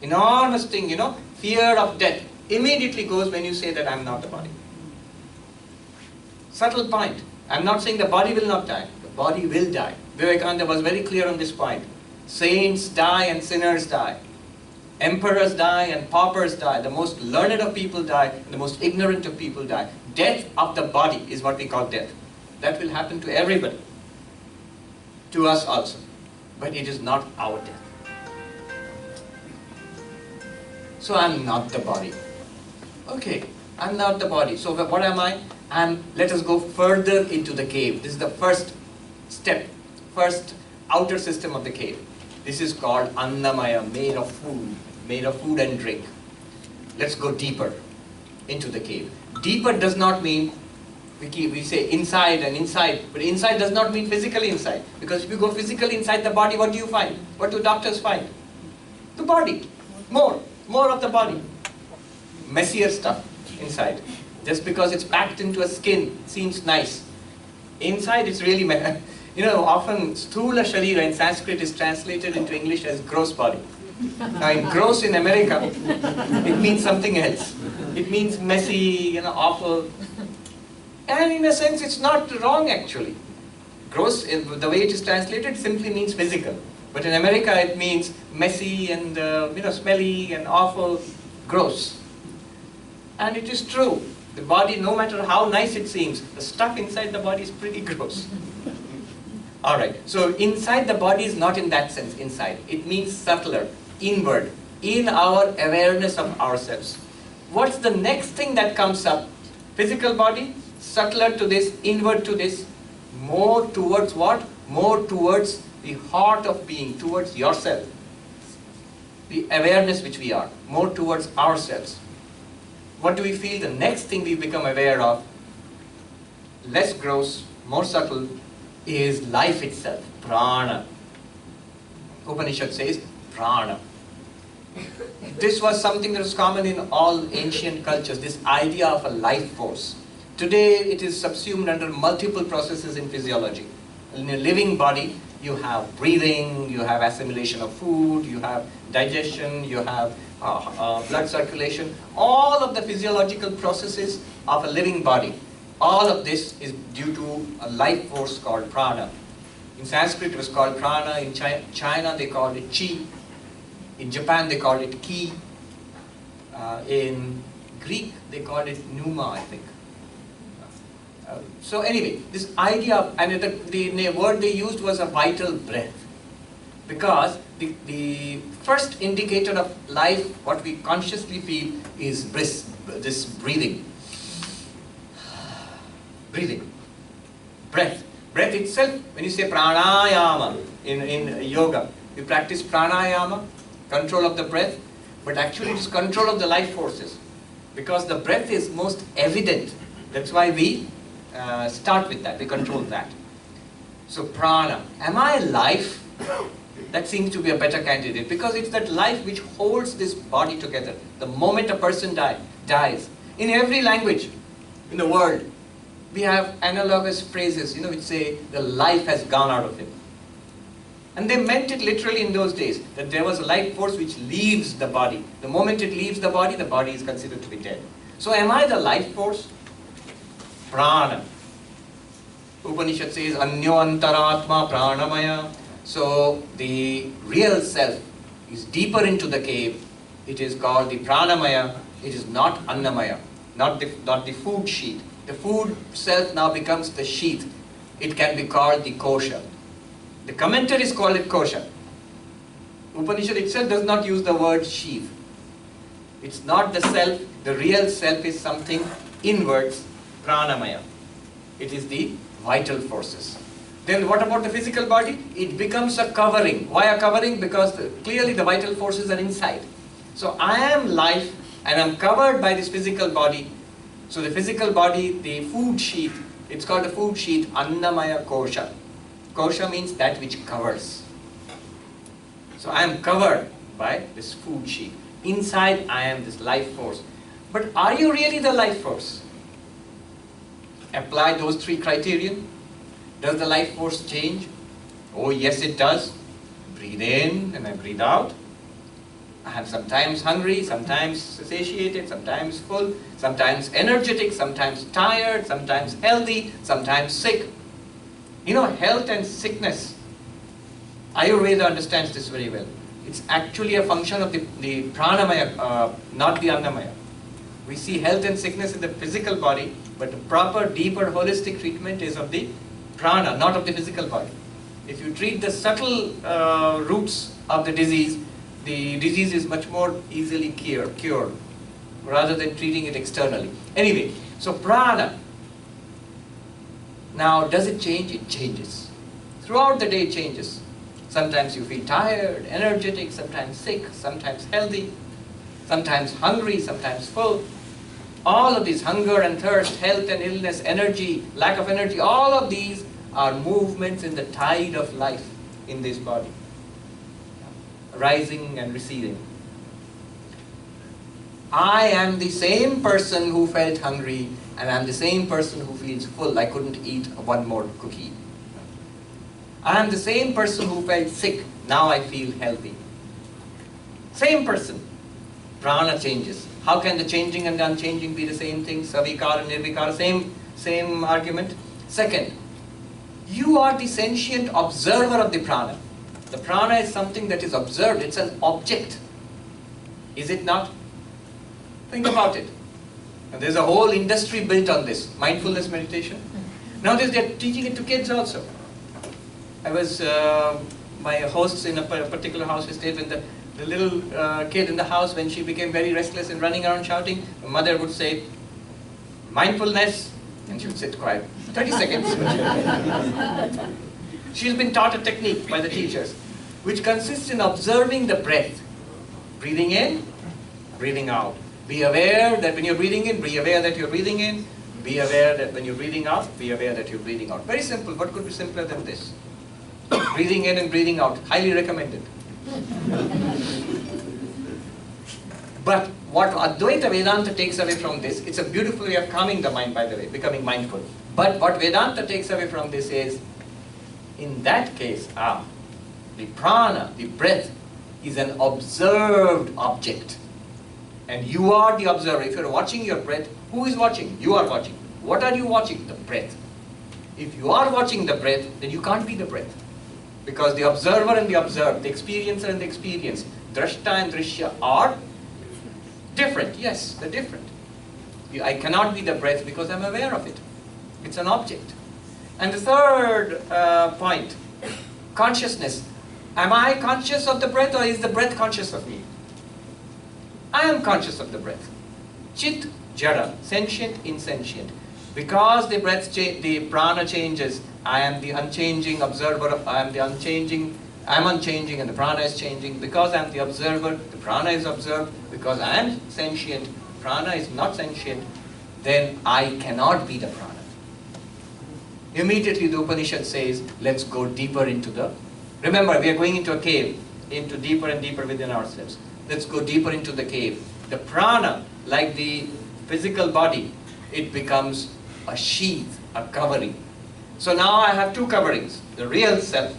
Enormous thing, you know, fear of death immediately goes when you say that I am not the body. Subtle point. I am not saying the body will not die. The body will die. Vivekananda was very clear on this point. Saints die and sinners die. Emperors die and paupers die. The most learned of people die and the most ignorant of people die. Death of the body is what we call death. That will happen to everybody. To us also. But it is not our death. So I am not the body. Okay, I am not the body. So what am I? Let us go further into the cave. This is the first step, first outer system of the cave. This is called Annamaya, made of food and drink. Let's go deeper into the cave. Deeper does not mean, we say inside and inside, but inside does not mean physically inside. Because if you go physically inside the body, what do you find? What do doctors find? The body. More of the body. Messier stuff inside. Just because it's packed into a skin, seems nice. Inside it's really, you know, often sthula sharira in Sanskrit is translated into English as gross body. Now in gross in America, it means something else. It means messy, you know, awful. And in a sense it's not wrong actually. Gross, the way it is translated, simply means physical. But in America it means messy and you know, smelly and awful, gross. And it is true. The body, no matter how nice it seems, the stuff inside the body is pretty gross. Alright, so inside the body is not in that sense inside. It means subtler, inward, in our awareness of ourselves. what's the next thing that comes up? Physical body, subtler to this, inward to this, more towards what? More towards the heart of being, towards yourself. The awareness which we are, more towards ourselves. What do we feel? The next thing we become aware of, less gross, more subtle, is life itself, prana. Upanishad says prana. This was something that was common in all ancient cultures, this idea of a life force. Today it is subsumed under multiple processes in physiology. In a living body, you have breathing, you have assimilation of food, you have digestion, you have blood circulation. All of the physiological processes of a living body, all of this is due to a life force called prana. In Sanskrit it was called prana, in China they called it chi, in Japan they called it ki, in Greek they called it pneuma, I think. So anyway, this idea of, and the word they used was a vital breath, because the first indicator of life, what we consciously feel, is this breathing. Breathing. Breath. Breath itself, when you say pranayama in yoga, you practice pranayama, control of the breath, but actually it's control of the life forces, because the breath is most evident. That's why we start with that, we control that. So prana, am I life? That seems to be a better candidate, because it's that life which holds this body together. The moment a person dies, in every language in the world, we have analogous phrases, which say the life has gone out of him. And they meant it literally in those days, that there was a life force which leaves the body. The moment it leaves the body is considered to be dead. So am I the life force? Prana. Upanishad says, Anyo antaratma pranamaya. So the real self is deeper into the cave. It is called the pranamaya. It is not annamaya, not the food sheath. The food self now becomes the sheath. It can be called the kosha. The commentaries call it kosha. Upanishad itself does not use the word sheath. It's not the self. The real self is something inwards, pranamaya. It is the vital forces. Then what about the physical body? It becomes a covering. Why a covering? Because clearly the vital forces are inside. So I am life and I'm covered by this physical body. So the physical body, the food sheath, it's called the food sheath, annamaya kosha. Kosha means that which covers. So I am covered by this food sheath. Inside I am this life force. But are you really the life force? Apply those three criterion. Does the life force change? Oh yes, it does. Breathe in and I breathe out. I am sometimes hungry, sometimes satiated, sometimes full, sometimes energetic, sometimes tired, sometimes healthy, sometimes sick. Health and sickness, Ayurveda understands this very well. It's actually a function of the pranamaya, not the annamaya. We see health and sickness in the physical body, but the proper, deeper, holistic treatment is of the prana, not of the physical body. If you treat the subtle roots of the disease is much more easily cured, rather than treating it externally. Anyway, so prana. Now, does it change? It changes. Throughout the day it changes. Sometimes you feel tired, energetic, sometimes sick, sometimes healthy, sometimes hungry, sometimes full. All of these, hunger and thirst, health and illness, energy, lack of energy, all of these are movements in the tide of life in this body. Rising and receding. I am the same person who felt hungry, and I am the same person who feels full. I couldn't eat one more cookie. I am the same person who felt sick. Now I feel healthy. Same person. Prana changes. How can the changing and the unchanging be the same thing? Savikara and nirvikara, same argument. Second, you are the sentient observer of the prana. The prana is something that is observed. It's an object. Is it not? Think about it. And there's a whole industry built on this, mindfulness meditation. Nowadays they're teaching it to kids also. I was, my hosts in a particular house we stayed with, The little kid in the house, when she became very restless and running around shouting, the mother would say, mindfulness, and she would sit quiet. 30 seconds. She's been taught a technique by the teachers, which consists in observing the breath. Breathing in, breathing out. Be aware that when you're breathing in, be aware that you're breathing in. Be aware that when you're breathing out, be aware that you're breathing out. Very simple. What could be simpler than this? Breathing in and breathing out. Highly recommended. But what Advaita Vedanta takes away from this, it's a beautiful way of calming the mind, by the way, becoming mindful. But what Vedanta takes away from this is, in that case, the prana, the breath, is an observed object. And you are the observer. If you're watching your breath, who is watching? You are watching. What are you watching? The breath. If you are watching the breath, then you can't be the breath. Because the observer and the observed, the experiencer and the experienced, drashta and drishya are different. Yes, they're different. I cannot be the breath because I'm aware of it. It's an object. And the third point, consciousness. Am I conscious of the breath, or is the breath conscious of me? I am conscious of the breath. Chit, jada, sentient, insentient. Because the breath, the prana changes, I am the unchanging observer. I am unchanging and the prana is changing. Because I am the observer, the prana is observed. Because I am sentient, prana is not sentient, then I cannot be the prana. Immediately the Upanishad says, let's go deeper into the... Remember, we are going into a cave, into deeper and deeper within ourselves. Let's go deeper into the cave. The prana, like the physical body, it becomes a sheath, a covering. So now I have two coverings. The real self.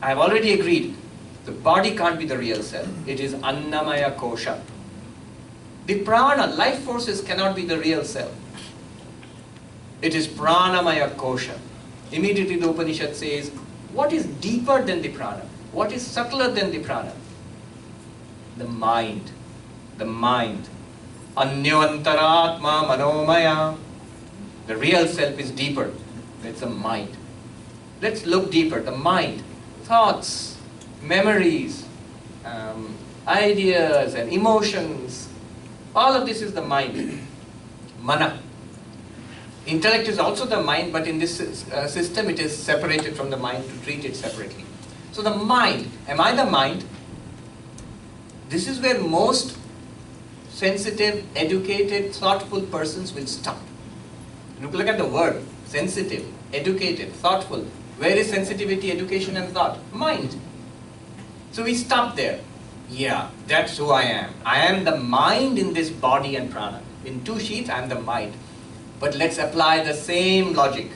I have already agreed. The body can't be the real self. It is Annamaya Kosha. The prana, life forces, cannot be the real self. It is Pranamaya Kosha. Immediately the Upanishad says, what is deeper than the prana? What is subtler than the prana? The mind. The mind. Anyavantaratma manomaya. The real self is deeper. It's the mind. Let's look deeper. The mind. Thoughts, memories, ideas and emotions. All of this is the mind. Mana. Intellect is also the mind, but in this system it is separated from the mind to treat it separately. So the mind, am I the mind? This is where most sensitive, educated, thoughtful persons will stop. Look at the word, sensitive, educated, thoughtful. Where is sensitivity, education and thought? Mind. So we stop there. Yeah, that's who I am. I am the mind in this body and prana. In two sheets, I am the mind. But let's apply the same logic.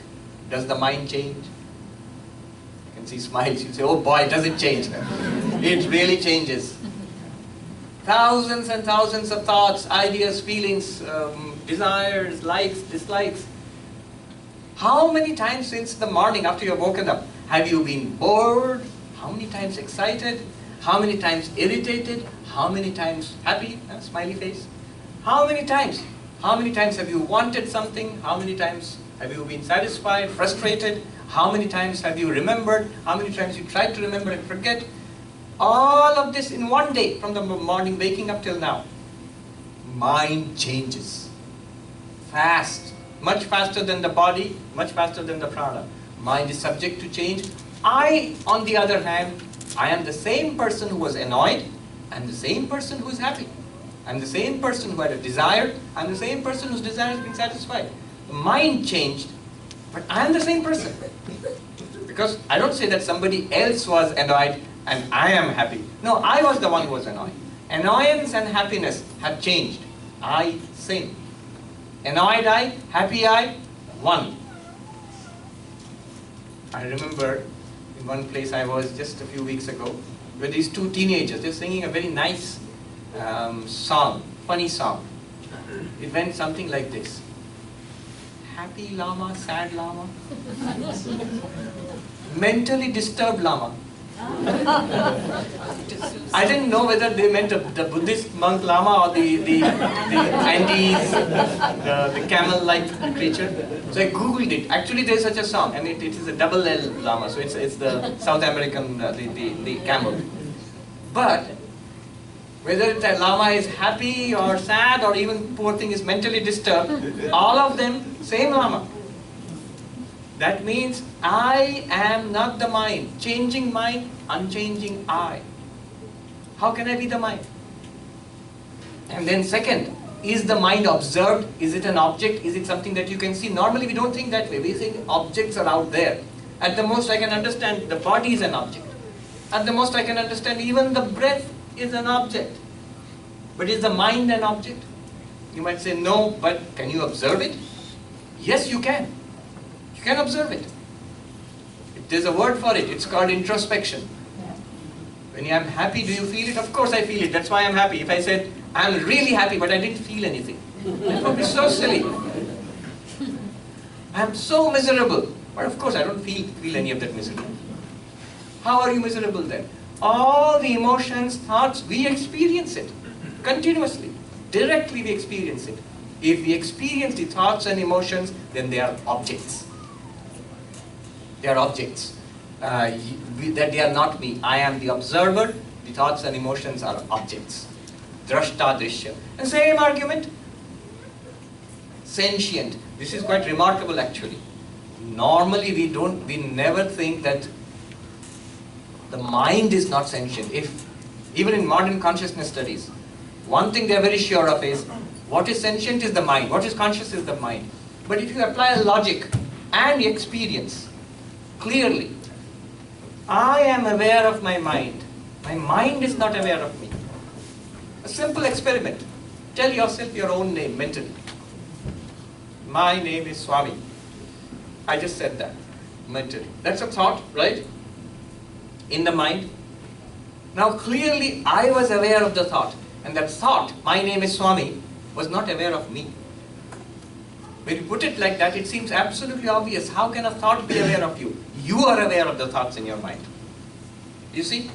Does the mind change? You can see smiles. You say, oh boy, does it change? It really changes. Thousands and thousands of thoughts, ideas, feelings, desires, likes, dislikes. How many times since the morning after you've woken up have you been bored? How many times excited? How many times irritated? How many times happy? Smiley face. How many times? How many times have you wanted something? How many times have you been satisfied, frustrated? How many times have you remembered? How many times you tried to remember and forget? All of this in one day, from the morning waking up till now. Mind changes. Fast. Much faster than the body, much faster than the prana. Mind is subject to change. I, on the other hand, I am the same person who was annoyed. I am the same person who is happy. I am the same person who had a desire. I am the same person whose desire has been satisfied. The mind changed, but I am the same person. Because I don't say that somebody else was annoyed and I am happy. No, I was the one who was annoyed. Annoyance and happiness have changed. I, same. Annoyed I, happy I, one. I remember in one place I was just a few weeks ago, where these two teenagers, they're singing a very nice song, funny song. It went something like this. Happy Lama, sad Lama. Mentally disturbed Lama. I didn't know whether they meant the Buddhist monk Lama or the Andes, the camel-like creature. So I googled it. Actually, there is such a song, and it is a double L Lama. So it's the South American, the camel. But Whether the Lama is happy or sad or even poor thing is mentally disturbed, all of them, same Lama. That means I am not the mind. Changing mind, unchanging I. How can I be the mind? And then second, is the mind observed? Is it an object? Is it something that you can see? Normally we don't think that way. We think objects are out there. At the most I can understand the body is an object. At the most I can understand even the breath is an object. But is the mind an object? You might say no, but can you observe it? Yes, you can. You can observe it. There's a word for it. It's called introspection. When I'm happy, do you feel it? Of course I feel it. That's why I'm happy. If I said, I'm really happy, but I didn't feel anything, that would be so silly. I'm so miserable. But of course I don't feel any of that misery. How are you miserable then? All the emotions, thoughts, we experience it continuously. Directly we experience it. If we experience the thoughts and emotions, then they are objects. They are objects. That they are not me. I am the observer. The thoughts and emotions are objects. Drashta drishya. And same argument. Sentient. This is quite remarkable actually. Normally we never think that the mind is not sentient. Even in modern consciousness studies, one thing they are very sure of is, what is sentient is the mind, what is conscious is the mind. But if you apply a logic and experience, clearly, I am aware of my mind. My mind is not aware of me. A simple experiment. Tell yourself your own name mentally. My name is Swami. I just said that mentally. That's a thought, right? In the mind. Now clearly I was aware of the thought. And that thought, my name is Swami, was not aware of me. When you put it like that, it seems absolutely obvious. How can a thought be aware of you? You are aware of the thoughts in your mind. You see?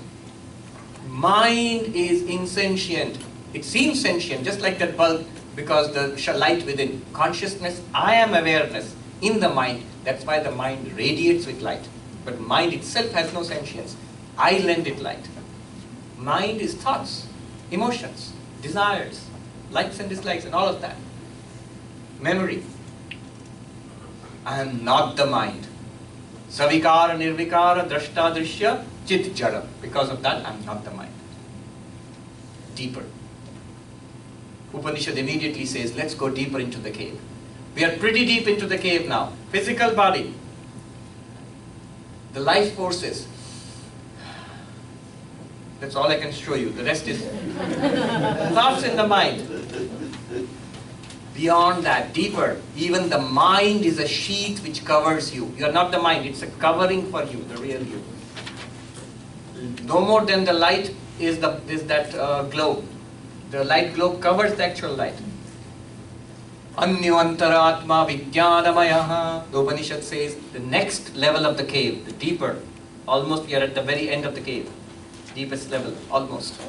Mind is insentient. It seems sentient, just like that bulb, because the light within. Consciousness, I am awareness in the mind. That's why the mind radiates with light. But mind itself has no sentience. I lend it light. Mind is thoughts, emotions, desires, likes and dislikes and all of that. Memory. I am not the mind. Savikara, nirvikara, drashta, drishya, chit, jada. Because of that, I am not the mind. Deeper. Upanishad immediately says, let's go deeper into the cave. We are pretty deep into the cave now. Physical body. The life forces. That's all I can show you. The rest is thoughts in the mind. Beyond that, deeper, even the mind is a sheath which covers you. You are not the mind, it's a covering for you, the real you. No more than the light is that globe. The light globe covers the actual light. Anyantaratma Vijnanamayaha. The Upanishad says the next level of the cave, the deeper, almost we are at the very end of the cave. Deepest level, almost.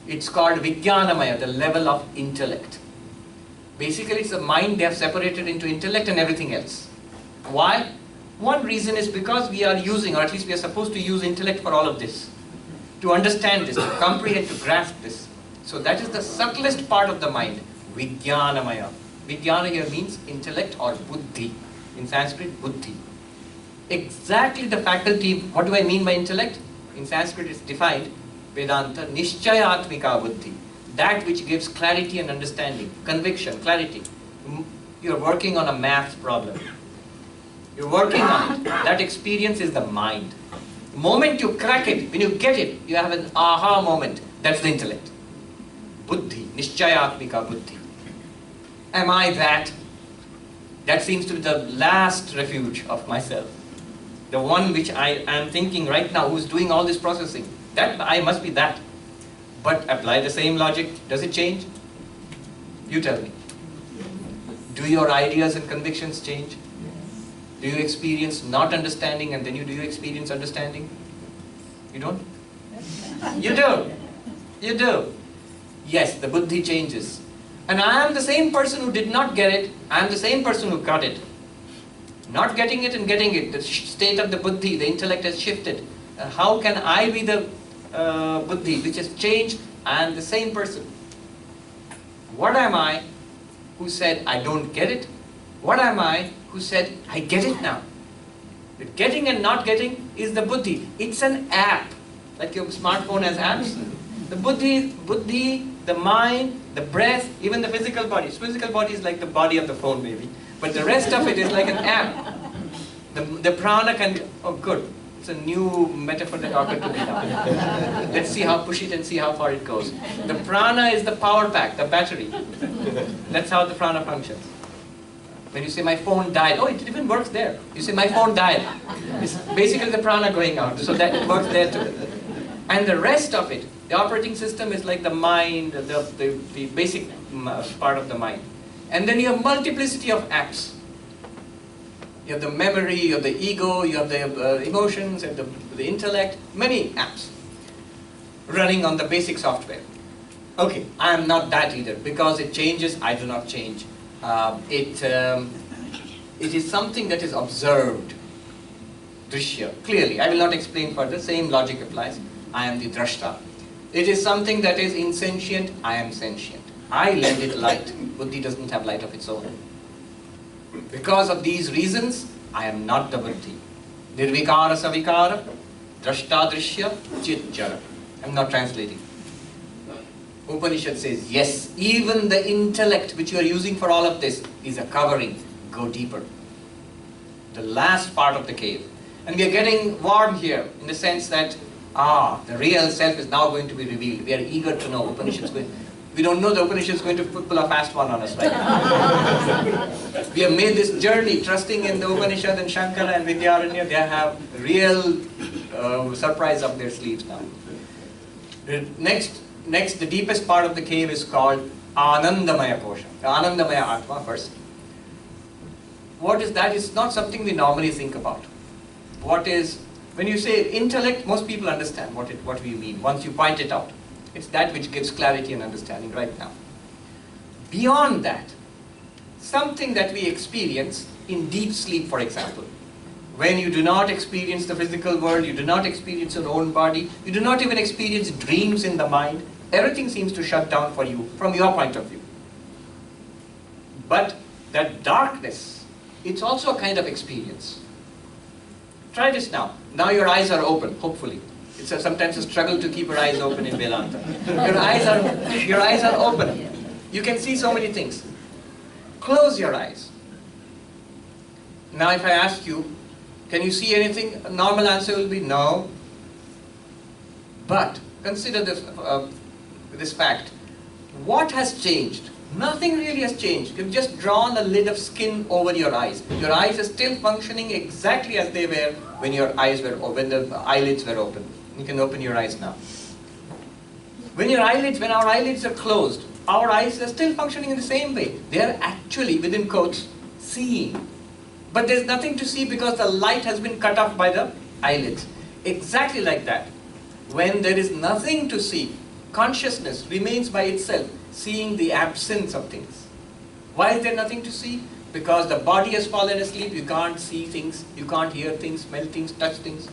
It's called Vijnanamaya, the level of intellect. Basically, it's the mind they have separated into intellect and everything else. Why? One reason is because we are using, or at least we are supposed to use intellect for all of this. To understand this, to comprehend, to grasp this. So that is the subtlest part of the mind, Vijnanamaya. Vijnana here means intellect or buddhi. In Sanskrit, buddhi. Exactly the faculty, what do I mean by intellect? In Sanskrit it's defined, Vedanta, Nishchayatmika buddhi. That which gives clarity and understanding, conviction, clarity. You're working on a math problem. You're working on it. That experience is the mind. The moment you crack it, when you get it, you have an aha moment. That's the intellect. Buddhi, Nishchayatmika buddhi. Am I that? That seems to be the last refuge of myself. The one which I am thinking right now, who's doing all this processing. That I must be that. But apply the same logic, does it change? You tell me. Do your ideas and convictions change? Do you experience not understanding and then do you experience understanding? You don't? You do. You do. Yes, the buddhi changes. And I am the same person who did not get it, I am the same person who got it. Not getting it and getting it, the state of the buddhi, the intellect has shifted. How can I be the buddhi which has changed I am the same person. What am I who said, I don't get it? What am I who said, I get it now? The getting and not getting is the buddhi. It's an app. Like your smartphone has apps. The buddhi, the mind, the breath, even the physical body. Physical body is like the body of the phone maybe. But the rest of it is like an app. The prana can be, oh good. It's a new metaphor that occurred to me now. Let's see how, push it and see how far it goes. The prana is the power pack, the battery. That's how the prana functions. When you say my phone died, oh it even works there. You say my phone died. It's basically the prana going out, so that it works there too. And the rest of it, the operating system is like the mind, the basic part of the mind. And then you have multiplicity of apps. You have the memory, you have the ego, you have the emotions, you have the intellect, many apps running on the basic software. Okay, I am not that either. Because it changes, I do not change. It is something that is observed, drishya, clearly. I will not explain further, same logic applies. I am the drashta. It is something that is insentient, I am sentient. I lend it light. Buddhi doesn't have light of its own. Because of these reasons, I am not the buddhi. Nirvikara savikara, drashta drishya, chit jara. I am not translating. Upanishad says, yes, even the intellect which you are using for all of this is a covering. Go deeper. The last part of the cave. And we are getting warm here in the sense that, the real self is now going to be revealed. We are eager to know. Upanishad's going. We don't know the Upanishad is going to pull a fast one on us right now. We have made this journey trusting in the Upanishad and Shankara and Vidyaranya. They have real surprise up their sleeves now. Next, the deepest part of the cave is called Anandamaya Kosha. Anandamaya Atma first. What is that? It's not something we normally think about. When you say intellect, most people understand what we mean once you point it out. It's that which gives clarity and understanding right now. Beyond that, something that we experience in deep sleep, for example. When you do not experience the physical world, you do not experience your own body, you do not even experience dreams in the mind, everything seems to shut down for you from your point of view. But that darkness, it's also a kind of experience. Try this now. Now your eyes are open, hopefully. It's sometimes a struggle to keep your eyes open in Vedanta. Your eyes are open. You can see so many things. Close your eyes. Now if I ask you, can you see anything? A normal answer will be no. But consider this fact. What has changed? Nothing really has changed. You've just drawn a lid of skin over your eyes. Your eyes are still functioning exactly as they were when the eyelids were open. You can open your eyes now. When our eyelids are closed, our eyes are still functioning in the same way. They are actually, within quotes, seeing. But there's nothing to see because the light has been cut off by the eyelids. Exactly like that. When there is nothing to see, consciousness remains by itself, seeing the absence of things. Why is there nothing to see? Because the body has fallen asleep, you can't see things, you can't hear things, smell things, touch things.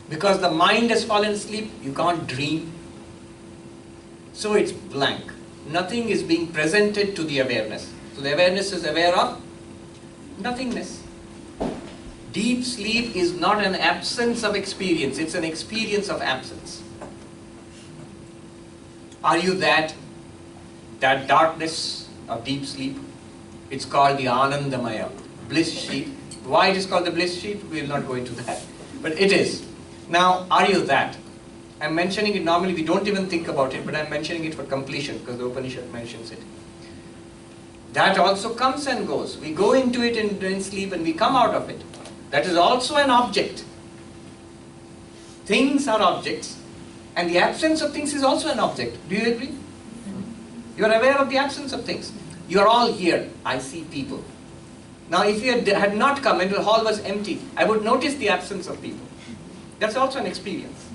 Because the mind has fallen asleep, you can't dream. So it's blank. Nothing is being presented to the awareness. So the awareness is aware of nothingness. Deep sleep is not an absence of experience, it's an experience of absence. Are you that darkness of deep sleep? It's called the Anandamaya, bliss sheet. Why it is called the bliss sheet, we will not go into that. But it is. Now, are you that? I'm mentioning it, normally we don't even think about it, but I'm mentioning it for completion because the Upanishad mentions it. That also comes and goes. We go into it in sleep and we come out of it. That is also an object. Things are objects, and the absence of things is also an object. Do you agree? You are aware of the absence of things. You are all here. I see people. Now if you had not come and the hall was empty, I would notice the absence of people. That's also an experience.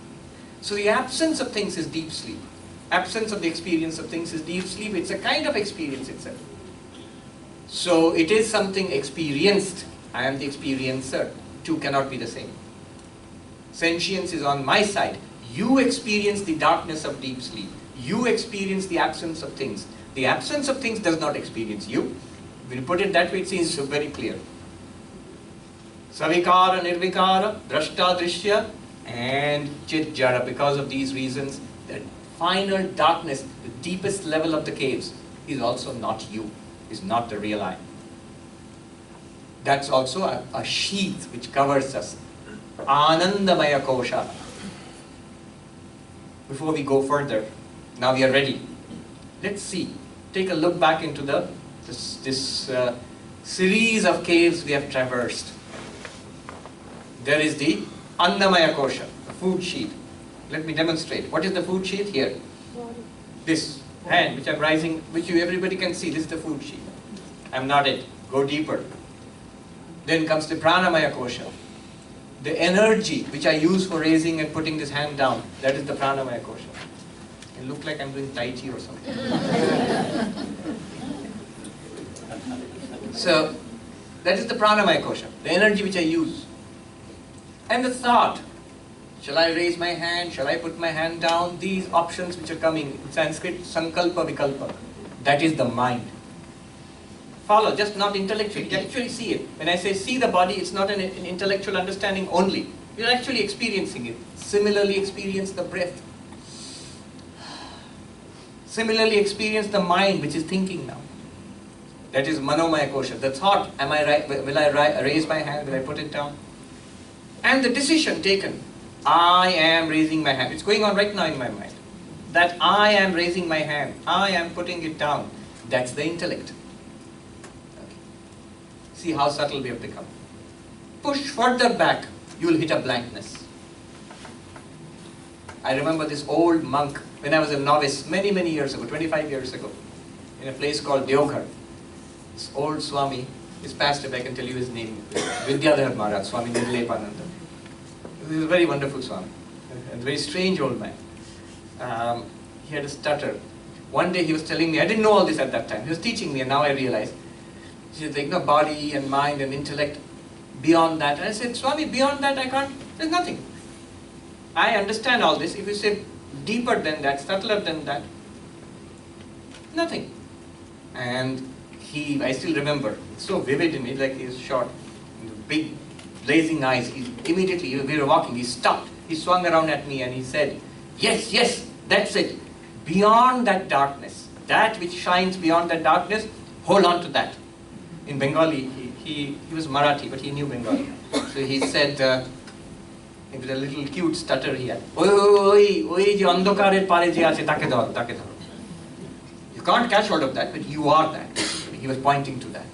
So the absence of things is deep sleep. Absence of the experience of things is deep sleep. It's a kind of experience itself. So it is something experienced. I am the experiencer. Two cannot be the same. Sentience is on my side. You experience the darkness of deep sleep. You experience the absence of things. The absence of things does not experience you. When you put it that way, it seems very clear. Savikara, Nirvikara, Drashta, Drishya, and Chit Jara. Because of these reasons, the final darkness, the deepest level of the caves, is also not you, is not the real I. That's also a sheath which covers us. Anandamaya Kosha. Before we go further, now we are ready. Let's see. Take a look back into this series of caves we have traversed. There is the Annamaya Kosha, the food sheath. Let me demonstrate. What is the food sheath here? This hand which I'm rising, which everybody can see. This is the food sheath. I'm not it. Go deeper. Then comes the Pranamaya Kosha. The energy which I use for raising and putting this hand down, that is the Pranamaya Kosha. It looks like I'm doing Tai Chi or something. So, that is the Pranamaya Kosha, the energy which I use. And the thought, shall I raise my hand, shall I put my hand down? These options which are coming, in Sanskrit, Sankalpa Vikalpa, that is the mind. Follow, just not intellectually, you actually see it. When I say see the body, it's not an intellectual understanding only. You're actually experiencing it. Similarly experience the breath. Similarly experience the mind which is thinking now. That is Manomaya Kosha. The thought, am I right? Will I raise my hand? Will I put it down? And the decision taken, I am raising my hand. It's going on right now in my mind. That I am raising my hand, I am putting it down. That's the intellect. Okay. See how subtle we have become. Push further back, you will hit a blankness. I remember this old monk when I was a novice many years ago, 25 years ago, in a place called Deoghar. This old Swami is passed away, I can tell you his name, Vidyadhar Maharaj, Swami Nirlepananda. He was a very wonderful Swami, a very strange old man. He had a stutter. One day he was telling me, I didn't know all this at that time, he was teaching me and now I realize. He said, like, no, body and mind and intellect, beyond that. And I said, Swami, beyond that I can't, there's nothing. I understand all this. If you say deeper than that, subtler than that, nothing. And I still remember, it's so vivid in me, like he was short, big blazing eyes. He immediately, we were walking, he stopped, he swung around at me and he said, yes, yes, that's it. Beyond that darkness, that which shines beyond that darkness, hold on to that. In Bengali, he was Marathi, but he knew Bengali. So he said, with a little cute stutter he had, oi je andhakarer pare je ache take dharo, take dharo. You can't catch hold of that, but you are that. He was pointing to that.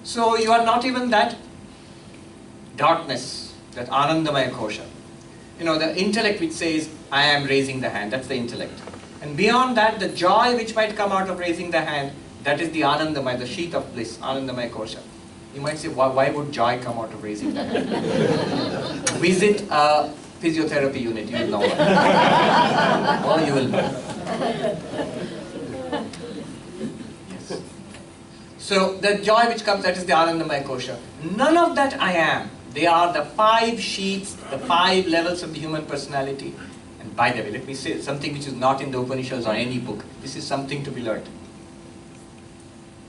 So you are not even that darkness, that Anandamaya Kosha. You know, the intellect which says, I am raising the hand, that's the intellect. And beyond that, the joy which might come out of raising the hand, that is the Anandamaya, the sheath of bliss, Anandamaya Kosha. You might say, why would joy come out of raising the hand? Visit a physiotherapy unit, you will know. Oh, you will know. Yes. So, the joy which comes, that is the Anandamaya Kosha. None of that I am. They are the 5 sheaths, the 5 levels of the human personality. And by the way, let me say something which is not in the Upanishads or any book. This is something to be learned.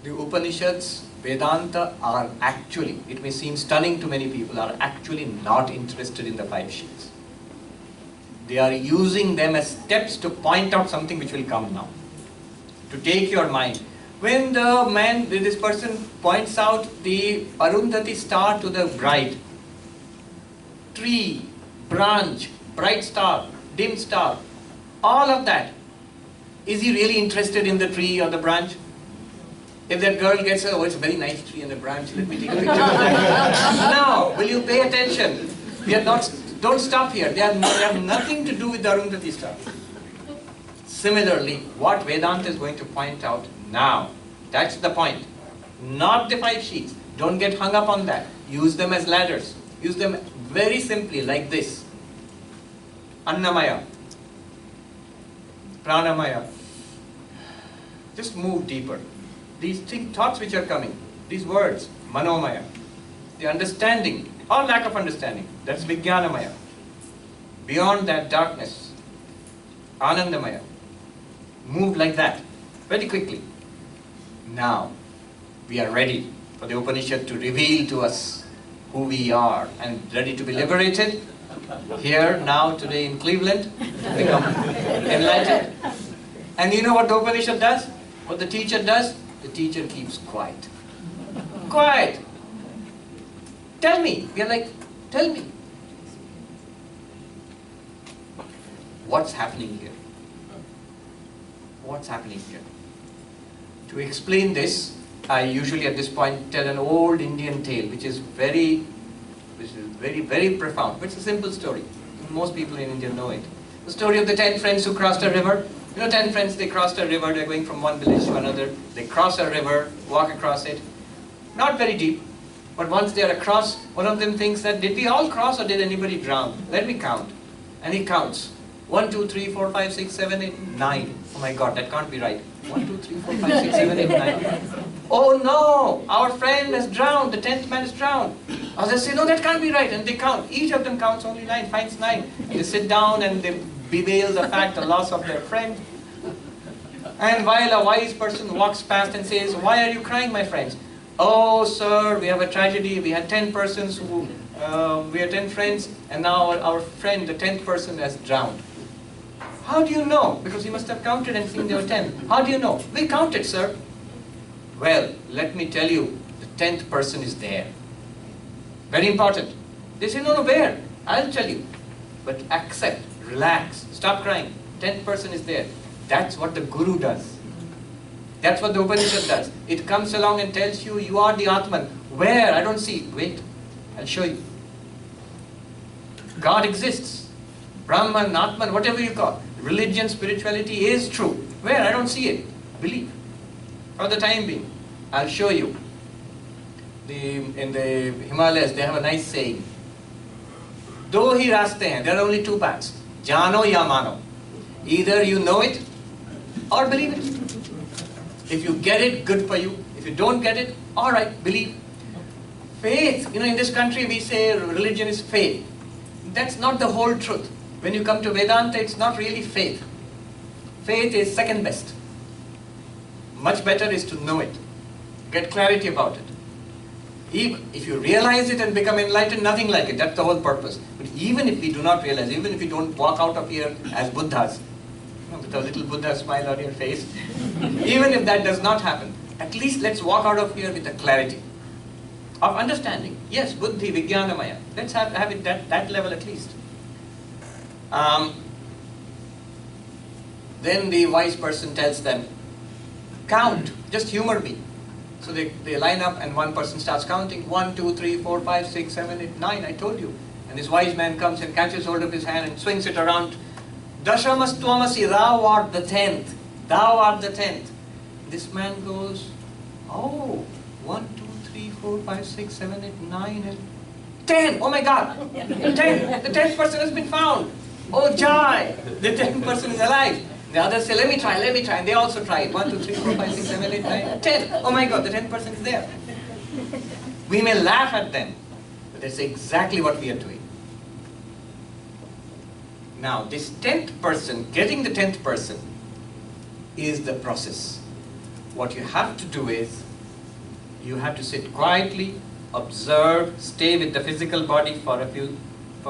The Upanishads, Vedanta are actually, it may seem stunning to many people, are actually not interested in the 5 sheaths. They are using them as steps to point out something which will come now. To take your mind. When this person points out the Arundhati star to the bride, tree, branch, bright star, dim star, all of that, is he really interested in the tree or the branch? If that girl gets, oh, it's a very nice tree and a branch, let me take a picture of that. No, will you pay attention? We are not, don't stop here. They have nothing to do with the Arundhati star. Similarly, what Vedanta is going to point out now, that's the point. Not the 5 sheaths. Don't get hung up on that. Use them as ladders. Use them very simply like this. Annamaya, Pranamaya. Just move deeper. These thoughts which are coming, these words, Manomaya, the understanding or lack of understanding, that's Vijnanamaya. Beyond that darkness, Anandamaya. moved like that, very quickly. Now, we are ready for the Upanishad to reveal to us who we are and ready to be liberated here, now, today in Cleveland, to become enlightened. And you know what the Upanishad does? What the teacher does? The teacher keeps quiet. Quiet! Tell me. We are like, tell me. What's happening here? What's happening here? To explain this, I usually at this point tell an old Indian tale, which is very, very profound. But it's a simple story. Most people in India know it. The story of the 10 friends who crossed a river. You know, 10 friends, they crossed a river. They're going from one village to another. They cross a river, walk across it. Not very deep. But once they are across, one of them thinks that, did we all cross or did anybody drown? Let me count. And he counts. 1, 2, 3, 4, 5, 6, 7, 8, 9. Oh my God, that can't be right. 1, 2, 3, 4, 5, 6, 7, 8, 9. Oh no, our friend has drowned. The 10th man is drowned. Others say, no, that can't be right. And they count. Each of them counts only 9, finds 9. And they sit down and they bewail the fact, the loss of their friend. And while a wise person walks past and says, why are you crying, my friends? Oh, sir, we have a tragedy. We had 10 persons who, we had 10 friends, and now our friend, the 10th person, has drowned. How do you know? Because you must have counted and seen there were 10. How do you know? We counted, sir. Well, let me tell you, the 10th person is there. Very important. They say, no, where? I'll tell you. But accept, relax, stop crying. 10th person is there. That's what the Guru does. That's what the Upanishad does. It comes along and tells you, you are the Atman. Where? I don't see it. Wait, I'll show you. God exists. Brahman, Atman, whatever you call. Religion, spirituality is true. Where? I don't see it. Believe. For the time being, I'll show you. In the Himalayas, they have a nice saying. Do hi raste hain. There are only two paths. Jano ya mano. Either you know it or believe it. If you get it, good for you. If you don't get it, all right, believe. Faith. You know, in this country we say religion is faith. That's not the whole truth. When you come to Vedanta, it's not really faith. Faith is second best. Much better is to know it. Get clarity about it. If you realize it and become enlightened, nothing like it. That's the whole purpose. But even if we do not realize, even if we don't walk out of here as Buddhas, with a little Buddha smile on your face, even if that does not happen, at least let's walk out of here with a clarity of understanding. Yes, Buddhi, Vijnanamaya. Let's have it that level at least. Then the wise person tells them, count, just humor me. So they line up and one person starts counting. 1, 2, 3, 4, 5, 6, 7, 8, 9, I told you. And this wise man comes and catches hold of his hand and swings it around. Dashamas Tvamasi, thou art the 10th. Thou art the 10th. This man goes, oh, 1, 2, 3, 4, 5, 6, 7, 8, 9, and 10. Oh my God, 10. The 10th person has been found. Oh, Jai, the 10th person is alive. The others say, let me try, and they also try it. 1, 2, 3, 4, 5, 6, 7, 8, 9, 10. Oh my God, the 10th person is there. We may laugh at them, but that's exactly what we are doing. Now, this 10th person, getting the 10th person, is the process. What you have to do is, you have to sit quietly, observe, stay with the physical body for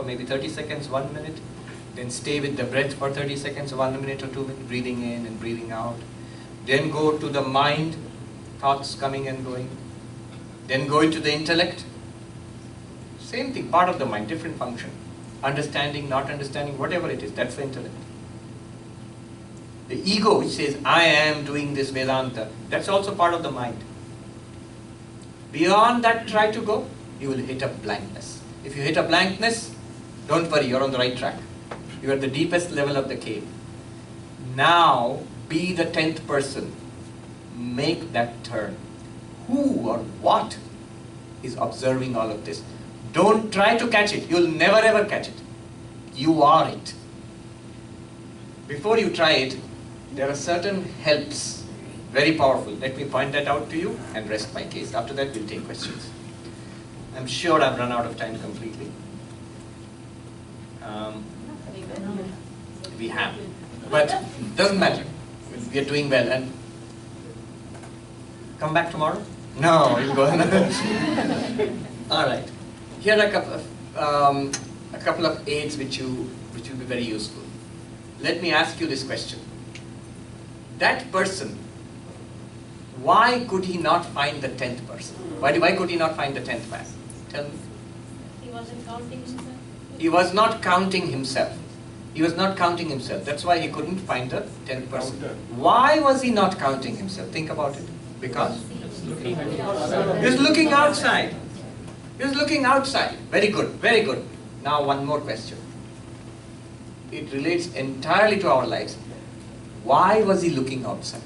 maybe 30 seconds, 1 minute. Then stay with the breath for 30 seconds, 1 minute or 2 minutes, breathing in and breathing out. Then go to the mind, thoughts coming and going. Then go into the intellect. Same thing, part of the mind, different function. Understanding, not understanding, whatever it is, that's the intellect. The ego which says, I am doing this Vedanta, that's also part of the mind. Beyond that try to go, you will hit a blankness. If you hit a blankness, don't worry, you're on the right track. You are at the deepest level of the cave. Now, be the 10th person. Make that turn. Who or what is observing all of this? Don't try to catch it. You'll never ever catch it. You are it. Before you try it, there are certain helps. Very powerful. Let me point that out to you and rest my case. After that, we'll take questions. I'm sure I've run out of time completely. We have. But doesn't matter. We are doing well. And come back tomorrow? No, you'll go. All right. Here are a couple of aids which will be very useful. Let me ask you this question. That person, why could he not find the 10th person? Why could he not find the 10th man? Tell me. He wasn't counting himself. He was not counting himself. He was not counting himself. That's why he couldn't find the 10th person. Why was he not counting himself? Think about it. Because he was looking outside. He was looking outside. Very good, very good. Now one more question. It relates entirely to our lives. Why was he looking outside?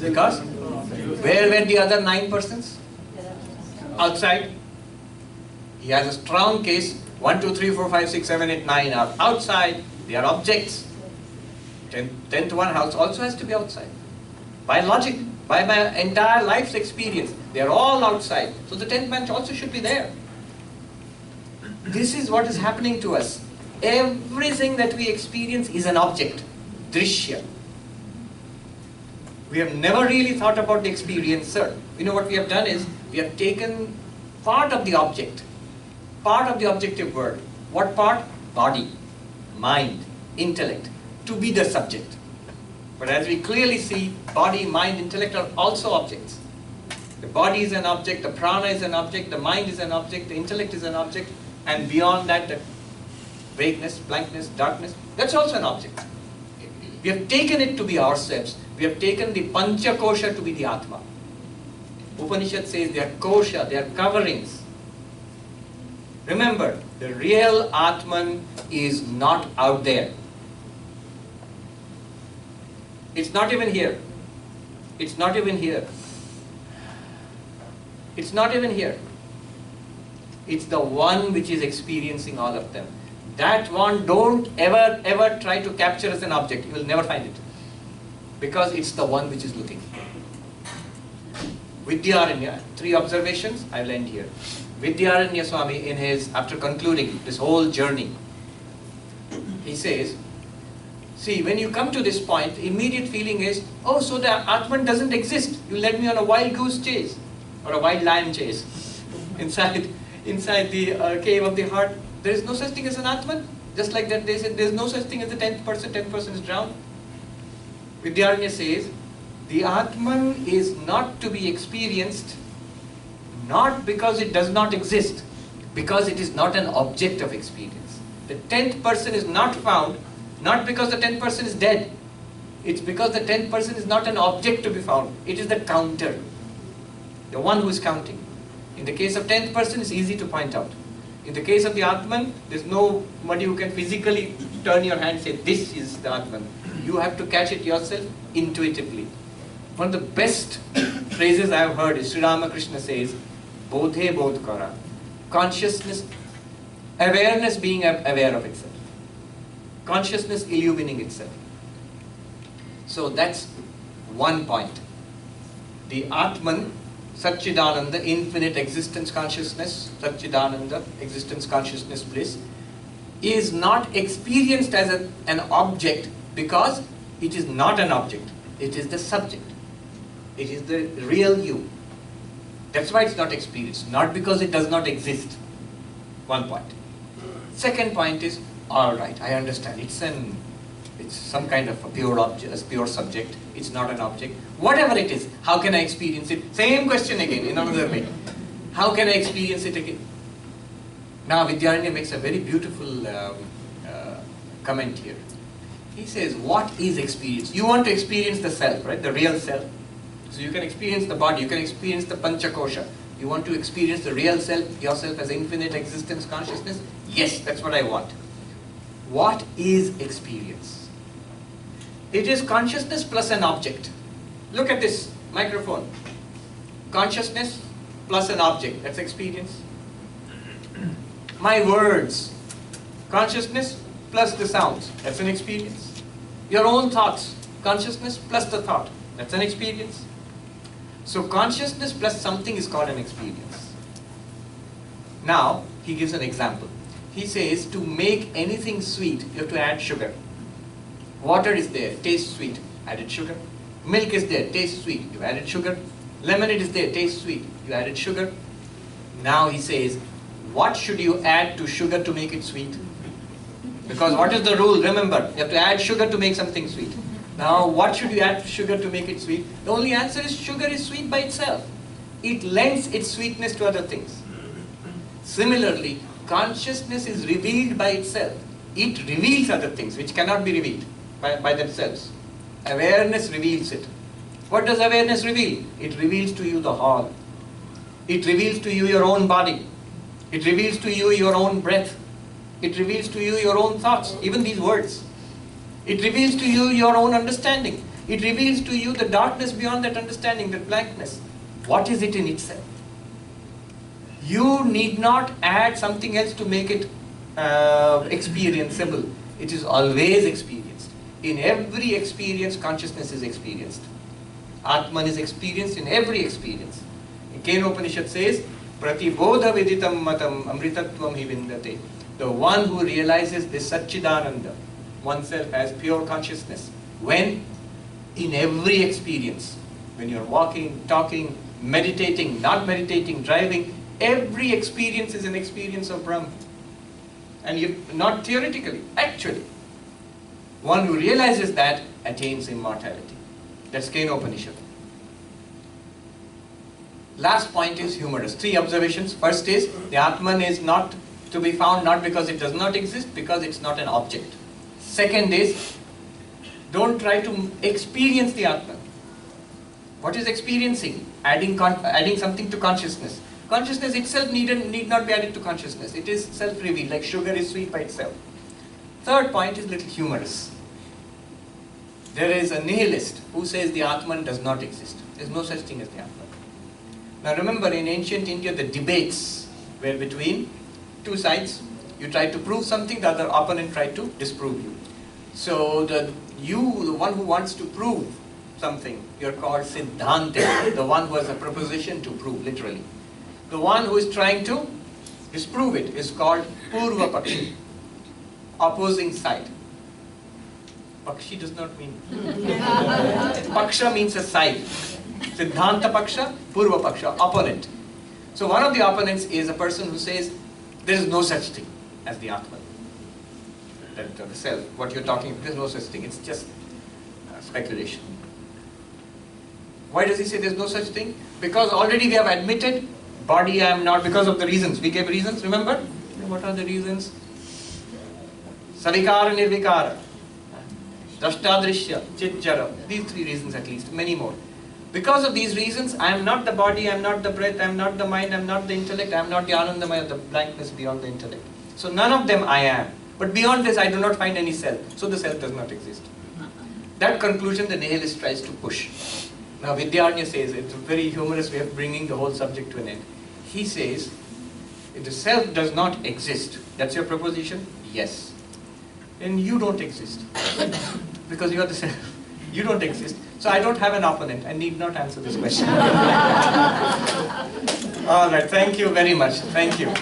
Because where were the other 9 persons? Outside. He has a strong case. 1, 2, 3, 4, 5, 6, 7, 8, 9 are outside. They are objects. 10th one also has to be outside. By logic, by my entire life's experience, they are all outside. So the 10th man also should be there. This is what is happening to us. Everything that we experience is an object. Drishya. We have never really thought about the experiencer. You know what we have done is, we have taken part of the object, part of the objective world. What part? Body, mind, intellect, to be the subject. But as we clearly see, body, mind, intellect are also objects. The body is an object, the prana is an object, the mind is an object, the intellect is an object, and beyond that, the vagueness, blankness, darkness, that's also an object. We have taken it to be ourselves. We have taken the pancha kosha to be the Atma. Upanishad says they are kosha, they are coverings. Remember, the real Atman is not out there. It's not even here. It's not even here. It's not even here. It's the one which is experiencing all of them. That one, don't ever try to capture as an object. You will never find it. Because it's the one which is looking. Vidyaranya, 3 observations, I will end here. Vidyaranya Swami, in his, after concluding this whole journey, he says, see, when you come to this point, the immediate feeling is, oh, so the Atman doesn't exist. You led me on a wild goose chase, or a wild lion chase. Inside the cave of the heart, there is no such thing as an Atman. Just like that they said, there is no such thing as the 10th person is drowned. Vidyaranya says, the Atman is not to be experienced, not because it does not exist, because it is not an object of experience. The 10th person is not found, not because the 10th person is dead. It's because the 10th person is not an object to be found. It is the counter, the one who is counting. In the case of 10th person, it's easy to point out. In the case of the Atman, there's nobody who can physically turn your hand and say, this is the Atman. You have to catch it yourself intuitively. One of the best phrases I have heard is Sri Ramakrishna says, Bodhe Bodhkara. Consciousness, awareness being aware of itself. Consciousness illumining itself. So that's one point. The Atman, Satchidananda, infinite existence consciousness, Satchidananda, existence consciousness bliss, is not experienced as an object because it is not an object. It is the subject. It is the real you. That's why it's not experienced, not because it does not exist. One point. Second point is, all right, I understand. It's some kind of a pure object, a pure subject. It's not an object. Whatever it is, how can I experience it? Same question again in another way. How can I experience it again? Now Vidyaranya makes a very beautiful comment here. He says, what is experience? You want to experience the self, right? The real self. So you can experience the body, you can experience the panchakosha. You want to experience the real self, yourself as infinite existence consciousness? Yes, that's what I want. What is experience? It is consciousness plus an object. Look at this microphone. Consciousness plus an object, that's experience. My words. Consciousness plus the sounds, that's an experience. Your own thoughts. Consciousness plus the thought, that's an experience. So consciousness plus something is called an experience. Now, he gives an example. He says, to make anything sweet, you have to add sugar. Water is there, tastes sweet, added sugar. Milk is there, tastes sweet, you added sugar. Lemonade is there, tastes sweet, you added sugar. Now he says, what should you add to sugar to make it sweet? Because what is the rule? Remember, you have to add sugar to make something sweet. Now, what should you add to sugar to make it sweet? The only answer is sugar is sweet by itself. It lends its sweetness to other things. Similarly, consciousness is revealed by itself. It reveals other things which cannot be revealed by themselves. Awareness reveals it. What does awareness reveal? It reveals to you the whole. It reveals to you your own body. It reveals to you your own breath. It reveals to you your own thoughts, even these words. It reveals to you your own understanding. It reveals to you the darkness beyond that understanding, that blankness. What is it in itself? You need not add something else to make it experienceable. It is always experienced. In every experience, consciousness is experienced. Atman is experienced in every experience. Kena Upanishad says, Pratibodha viditam matam amritatvam hi vindate. The one who realizes this Satchidananda, oneself as pure consciousness, when? In every experience. When you're walking, talking, meditating, not meditating, driving, every experience is an experience of Brahman. And you, not theoretically, actually. One who realizes that attains immortality. That's Kena Upanishad. Last point is humorous. 3 observations. First is, the Atman is not to be found not because it does not exist, because it's not an object. Second is, don't try to experience the Atman. What is experiencing? Adding something to consciousness. Consciousness itself need not be added to consciousness. It is self-revealed, like sugar is sweet by itself. Third point is little humorous. There is a nihilist who says the Atman does not exist. There is no such thing as the Atman. Now remember, in ancient India, the debates were between 2 sides. You tried to prove something, the other opponent tried to disprove you. So the one who wants to prove something, you're called Siddhante, the one who has a proposition to prove, literally. The one who is trying to disprove it is called Purva Pakshi, opposing side. Pakshi does not mean Paksha means a side. Siddhanta Paksha, Purva Paksha, opponent. So one of the opponents is a person who says there is no such thing as the Atman, the self. What you're talking about, there is no such thing. It's just speculation. Why does he say there is no such thing? Because already we have admitted body I am not, because of the reasons. We gave reasons, remember? What are the reasons? Savikara Nirvikara, Drashtadrishya, Chitjara. These 3 reasons at least, many more. Because of these reasons, I am not the body, I am not the breath, I am not the mind, I am not the intellect, I am not the Anandamaya, the blankness beyond the intellect. So none of them I am. But beyond this, I do not find any self. So the self does not exist. That conclusion the nihilist tries to push. Now Vidyarnya says, it's a very humorous way of bringing the whole subject to an end. He says, if the self does not exist, that's your proposition? Yes. Then you don't exist. Because you are the self. You don't exist. So I don't have an opponent. I need not answer this question. Alright, thank you very much. Thank you.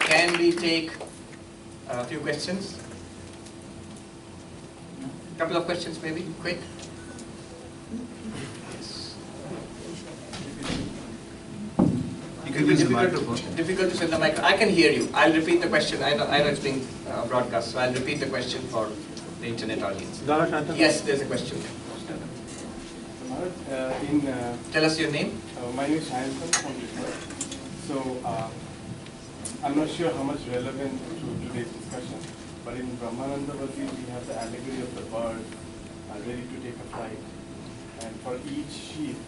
Can we take a few questions? A couple of questions maybe, quick. It will be difficult to send the mic. I can hear you. I'll repeat the question. I know it's being broadcast, so I'll repeat the question for the internet audience. Yes, there's a question. Tell us your name. My name is Shayantan from Detroit. So, I'm not sure how much relevant to today's discussion, but in Brahmananda Vasi, we have the allegory of the bird ready to take a flight. And for each sheath,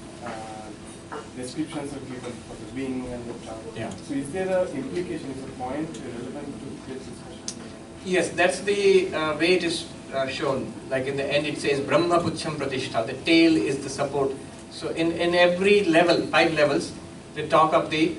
descriptions are given for the wing and the trunk. Yeah. So is there an implication, is a point relevant to this discussion? Yes, that's the way it is shown. Like in the end it says Brahma Puchham Pratishtha, the tail is the support. So in every level, 5 levels, they talk of the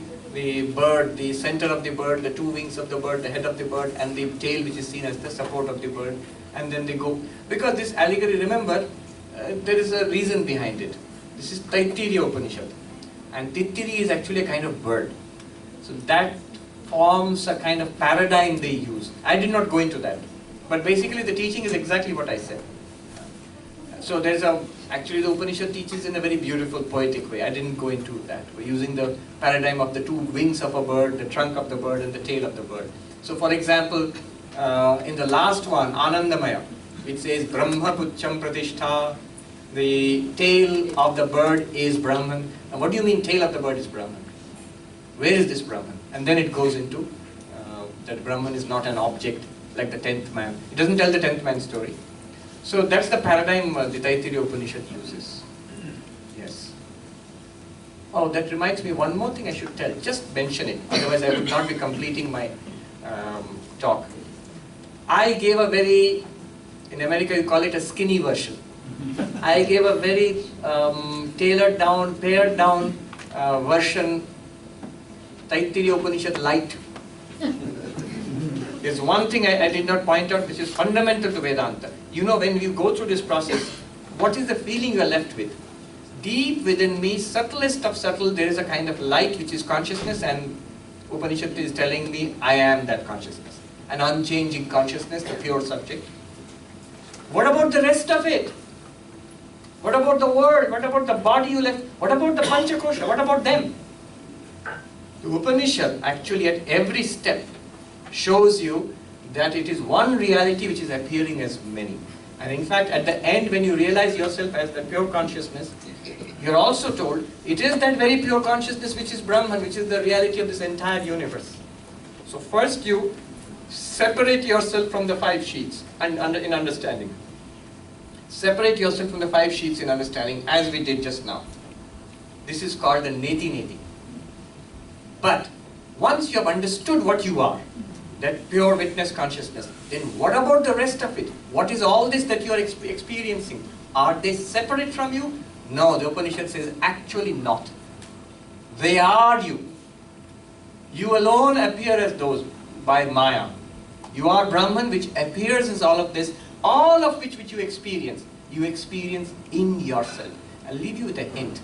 bird, the center of the bird, the 2 wings of the bird, the head of the bird, and the tail which is seen as the support of the bird. And then they go, because this allegory, remember, there is a reason behind it. This is Taittiriya Upanishad. And Tittiri is actually a kind of bird. So that forms a kind of paradigm they use. I did not go into that. But basically the teaching is exactly what I said. So there's actually the Upanishad teaches in a very beautiful poetic way. I didn't go into that. We're using the paradigm of the two wings of a bird, the trunk of the bird and the tail of the bird. So for example, in the last one, Anandamaya, it says Brahma Pucham Pratishtha, the tail of the bird is Brahman. And what do you mean tail of the bird is Brahman? Where is this Brahman? And then it goes into that Brahman is not an object like the 10th man. It doesn't tell the 10th man story. So that's the paradigm the Taittiriya Upanishad uses. Yes. Oh, that reminds me, one more thing I should tell. Just mention it, otherwise I would not be completing my talk. I gave a very, in America you call it a skinny version. I gave a very tailored down, pared down version, Taittiriya Upanishad light. There's one thing I did not point out which is fundamental to Vedanta. You know, when you go through this process, what is the feeling you are left with? Deep within me, subtlest of subtle, there is a kind of light which is consciousness, and Upanishad is telling me I am that consciousness. An unchanging consciousness, the pure subject. What about the rest of it? What about the world? What about the body you left? What about the Panchakosha? What about them? The Upanishad actually at every step shows you that it is one reality which is appearing as many. And in fact, at the end, when you realize yourself as the pure consciousness, you are also told it is that very pure consciousness which is Brahman, which is the reality of this entire universe. So first you separate yourself from the 5 sheaths in understanding. Separate yourself from the 5 sheaths in understanding, as we did just now. This is called the neti-neti. But once you have understood what you are, that pure witness consciousness, then what about the rest of it? What is all this that you are experiencing? Are they separate from you? No, the Upanishad says actually not. They are you. You alone appear as those by Maya. You are Brahman which appears as all of this, all of which you experience in yourself. I'll leave you with a hint.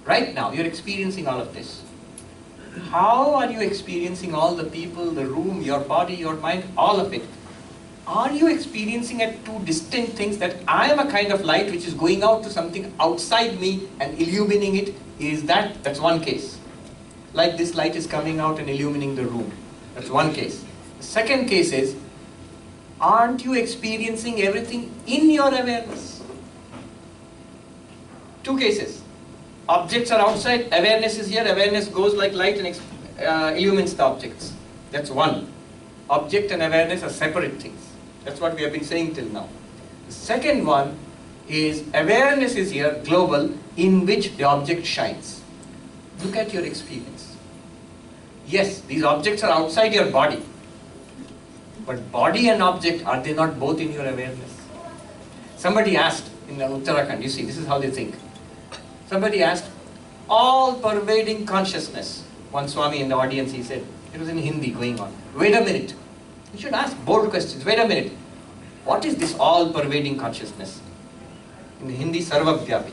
Right now, you're experiencing all of this. How are you experiencing all the people, the room, your body, your mind, all of it? Are you experiencing at 2 distinct things, that I am a kind of light which is going out to something outside me and illuminating it? That's one case. Like this light is coming out and illuminating the room. That's one case. The second case is, aren't you experiencing everything in your awareness? 2 cases. Objects are outside, awareness is here, awareness goes like light and illumines the objects. That's one. Object and awareness are separate things. That's what we have been saying till now. The second one is awareness is here, global, in which the object shines. Look at your experience. Yes, these objects are outside your body. But body and object, are they not both in your awareness? Somebody asked in Uttarakhand, you see, this is how they think. Somebody asked, all-pervading consciousness. One Swami in the audience, he said, it was in Hindi going on. Wait a minute. You should ask bold questions. Wait a minute. What is this all-pervading consciousness? In Hindi, Sarvapriyananda.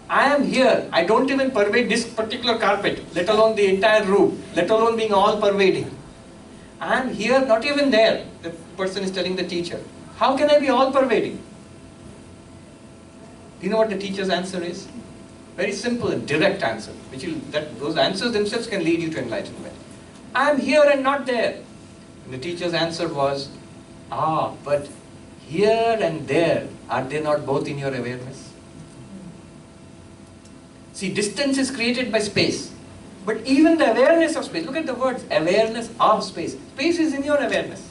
I am here. I don't even pervade this particular carpet, let alone the entire room, let alone being all-pervading. I am here, not even there. The person is telling the teacher. How can I be all-pervading? Do you know what the teacher's answer is? Very simple and direct answer. Those answers themselves can lead you to enlightenment. I am here and not there. And the teacher's answer was, but here and there, are they not both in your awareness? See, distance is created by space. But even the awareness of space, look at the words, awareness of space. Space is in your awareness.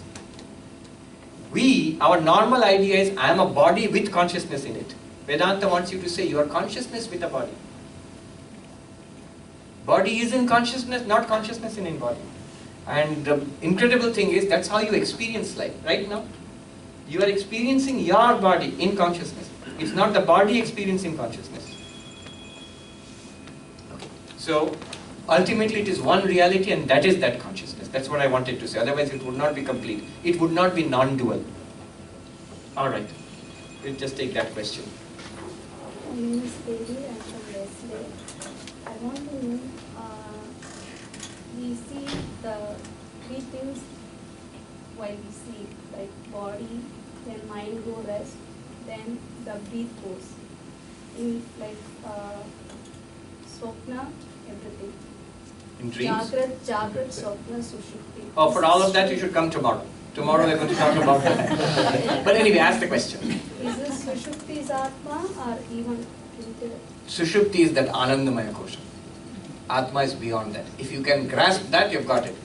Our normal idea is, I am a body with consciousness in it. Vedanta wants you to say, you are consciousness with a body. Body is in consciousness, not consciousness in body. And the incredible thing is, that's how you experience life, right now. You are experiencing your body in consciousness. It's not the body experiencing consciousness. Okay. So, ultimately it is one reality, and that is that consciousness. That's what I wanted to say. Otherwise it would not be complete. It would not be non-dual. Alright. We'll just take that question. My name is Baby. I'm from Wesley. I want to know, we see the three things while we sleep, like body, then mind go rest, then the breath goes. In like swapna, everything. In dreams? Jagrat, swapna, sushupti. Oh, for all of that you should come tomorrow. Tomorrow we're going to talk about that. But anyway, ask the question. Is this sushupti is Atma or even Intellect? Sushupti is that Anandamaya kosha. Atma is beyond that. If you can grasp that, you've got it.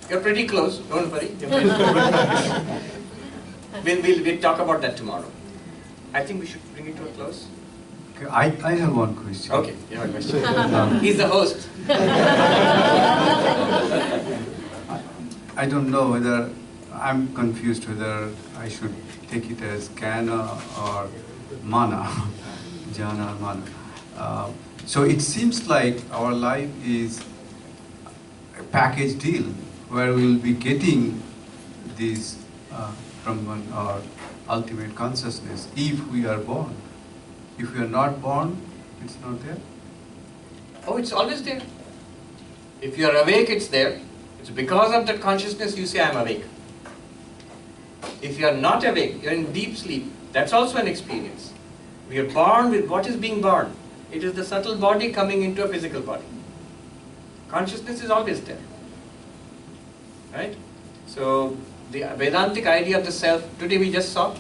You're pretty close, don't worry. We'll talk about that tomorrow. I think we should bring it to a close. Okay, I have one question. Okay, you have a question. He's the host. I don't know whether, I'm confused whether I should take it as Kana or Mana, Jnana or Mana. So it seems like our life is a package deal where we will be getting this Brahman or ultimate consciousness if we are born. If we are not born, it's not there. Oh, it's always there. If you are awake, it's there. It's because of that consciousness you say, I am awake. If you are not awake, you are in deep sleep. That's also an experience. We are born with what is being born. It is the subtle body coming into a physical body. Consciousness is always there. Right? So, the Vedantic idea of the self, today we just saw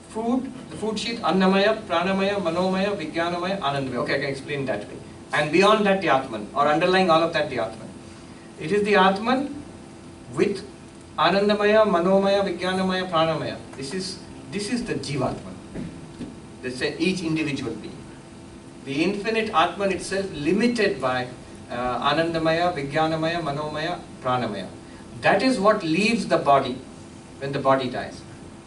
food, the food sheet, Annamaya, Pranamaya, Manomaya, Vijnanamaya, Anandamaya. Okay, I can explain that way. And beyond that, the Atman, or underlying all of that, the Atman. It is the Atman with Anandamaya, Manomaya, Vijnanamaya, Pranamaya. This is the Jivatman. That's each individual being. The infinite Atman itself limited by Anandamaya, Vijnanamaya, Manomaya, Pranamaya. That is what leaves the body when the body dies.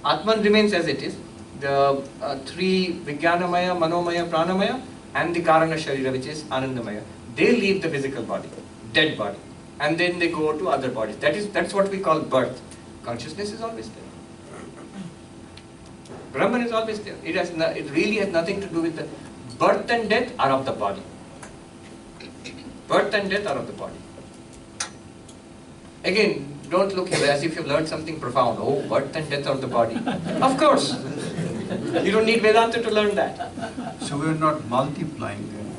Atman remains as it is. The three Vijnanamaya, Manomaya, Pranamaya and the Karana Sharira, which is Anandamaya, they leave the physical body, dead body, and then they go to other bodies. That's what we call birth. Consciousness is always there. Brahman is always there. It really has nothing to do with the birth and death are of the body. Birth and death are of the body. Again, don't look here as if you've learned something profound. Oh, birth and death of the body. Of course. You don't need Vedanta to learn that. So we are not multiplying then.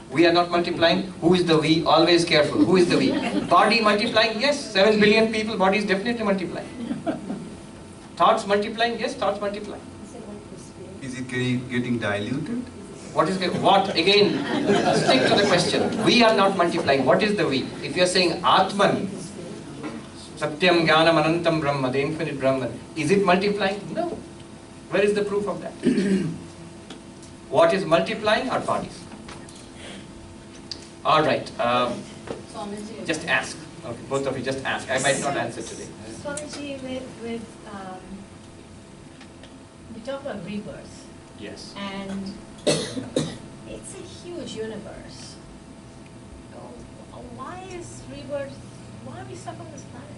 We are not multiplying. Who is the we? Always careful. Who is the we? Body multiplying? Yes. 7 billion people, body is definitely multiplying. Thoughts multiplying? Yes, thoughts multiplying. Is it getting diluted? What is what? Again, stick to the question. We are not multiplying. What is the we? If you are saying Atman, Satyam, Jnanam, Anantam, Brahma, the infinite Brahman, is it multiplying? No. Where is the proof of that? What is multiplying are bodies. Alright, just ask. Okay, both of you just ask. I might not answer today. Swamiji, we talk about rebirth. Yes. And it's a huge universe. Why is rebirth, why are we stuck on this planet?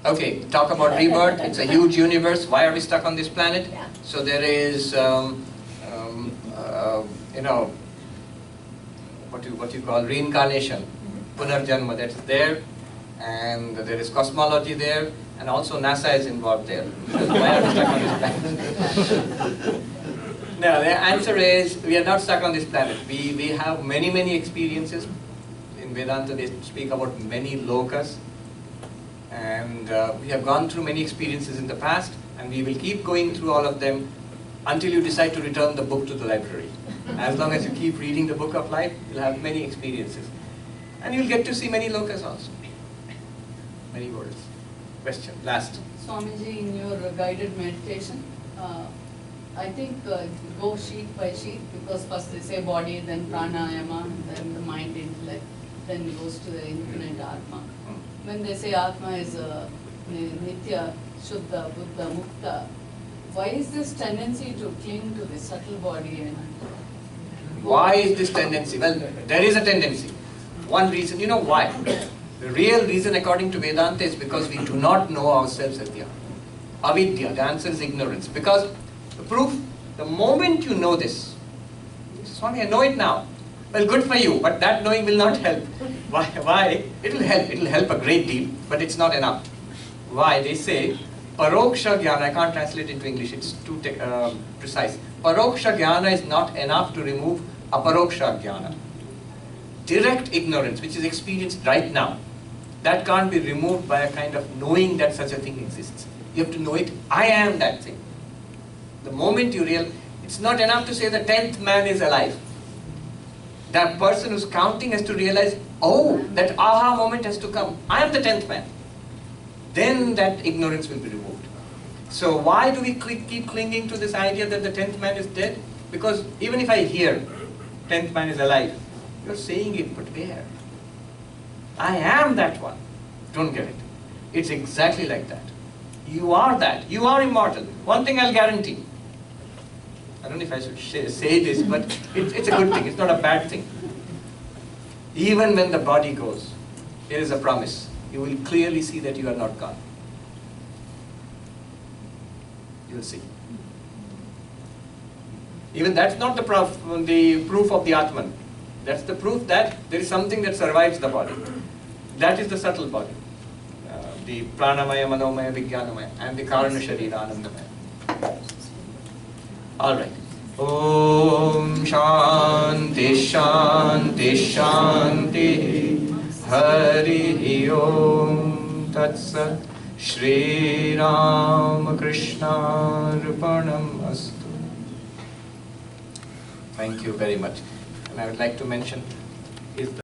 Okay, talk about rebirth. It's a huge universe. Why are we stuck on this planet? Yeah. So there is, what you call reincarnation, Punarjanma, that's there, and there is cosmology there, and also NASA is involved there. Why are we stuck on this planet? No, the answer is we are not stuck on this planet. We have many experiences. In Vedanta they speak about many lokas. And we have gone through many experiences in the past, and we will keep going through all of them until you decide to return the book to the library. As long as you keep reading the book of life, you'll have many experiences. And you'll get to see many lokas also. Many worlds. Question, last. Swamiji, in your guided meditation, I think go sheet by sheet, because first they say body, then pranayama, then the mind, intellect, then goes to the infinite Atma. When they say Atma is Nitya, Shuddha, Buddha, Mukta, why is this tendency to cling to the subtle body? And why is this tendency? Well, there is a tendency. One reason, you know why? The real reason according to Vedanta is because we do not know ourselves as Vidya. Avidya, the answer is ignorance. Because the proof, the moment you know this, Swami, I know it now. Well, good for you, but that knowing will not help. Why? Why? It will help. It will help a great deal, but it's not enough. Why? They say, Paroksha Jnana, I can't translate into English, it's too precise. Paroksha Jnana is not enough to remove Aparoksha Jnana. Direct ignorance, which is experienced right now, that can't be removed by a kind of knowing that such a thing exists. You have to know it, I am that thing. The moment you realize, it's not enough to say the 10th man is alive. That person who's counting has to realize, oh, that aha moment has to come. I am the 10th man. Then that ignorance will be removed. So why do we keep clinging to this idea that the 10th man is dead? Because even if I hear 10th man is alive, you're saying it, but where? I am that one. Don't get it. It's exactly like that. You are that. You are immortal. One thing I'll guarantee. I don't know if I should say this, but it's a good thing. It's not a bad thing. Even when the body goes, here is a promise. You will clearly see that you are not gone. You will see. Even that's not the proof of the Atman. That's the proof that there is something that survives the body. That is the subtle body. The pranamaya, manomaya, vijnanamaya, and the karana sharira anandamaya. All right. Om Shanti Shanti Shanti Hari Om Tat Sat Shri Ram Krishna Arpanam Astu. Thank you very much. And I would like to mention is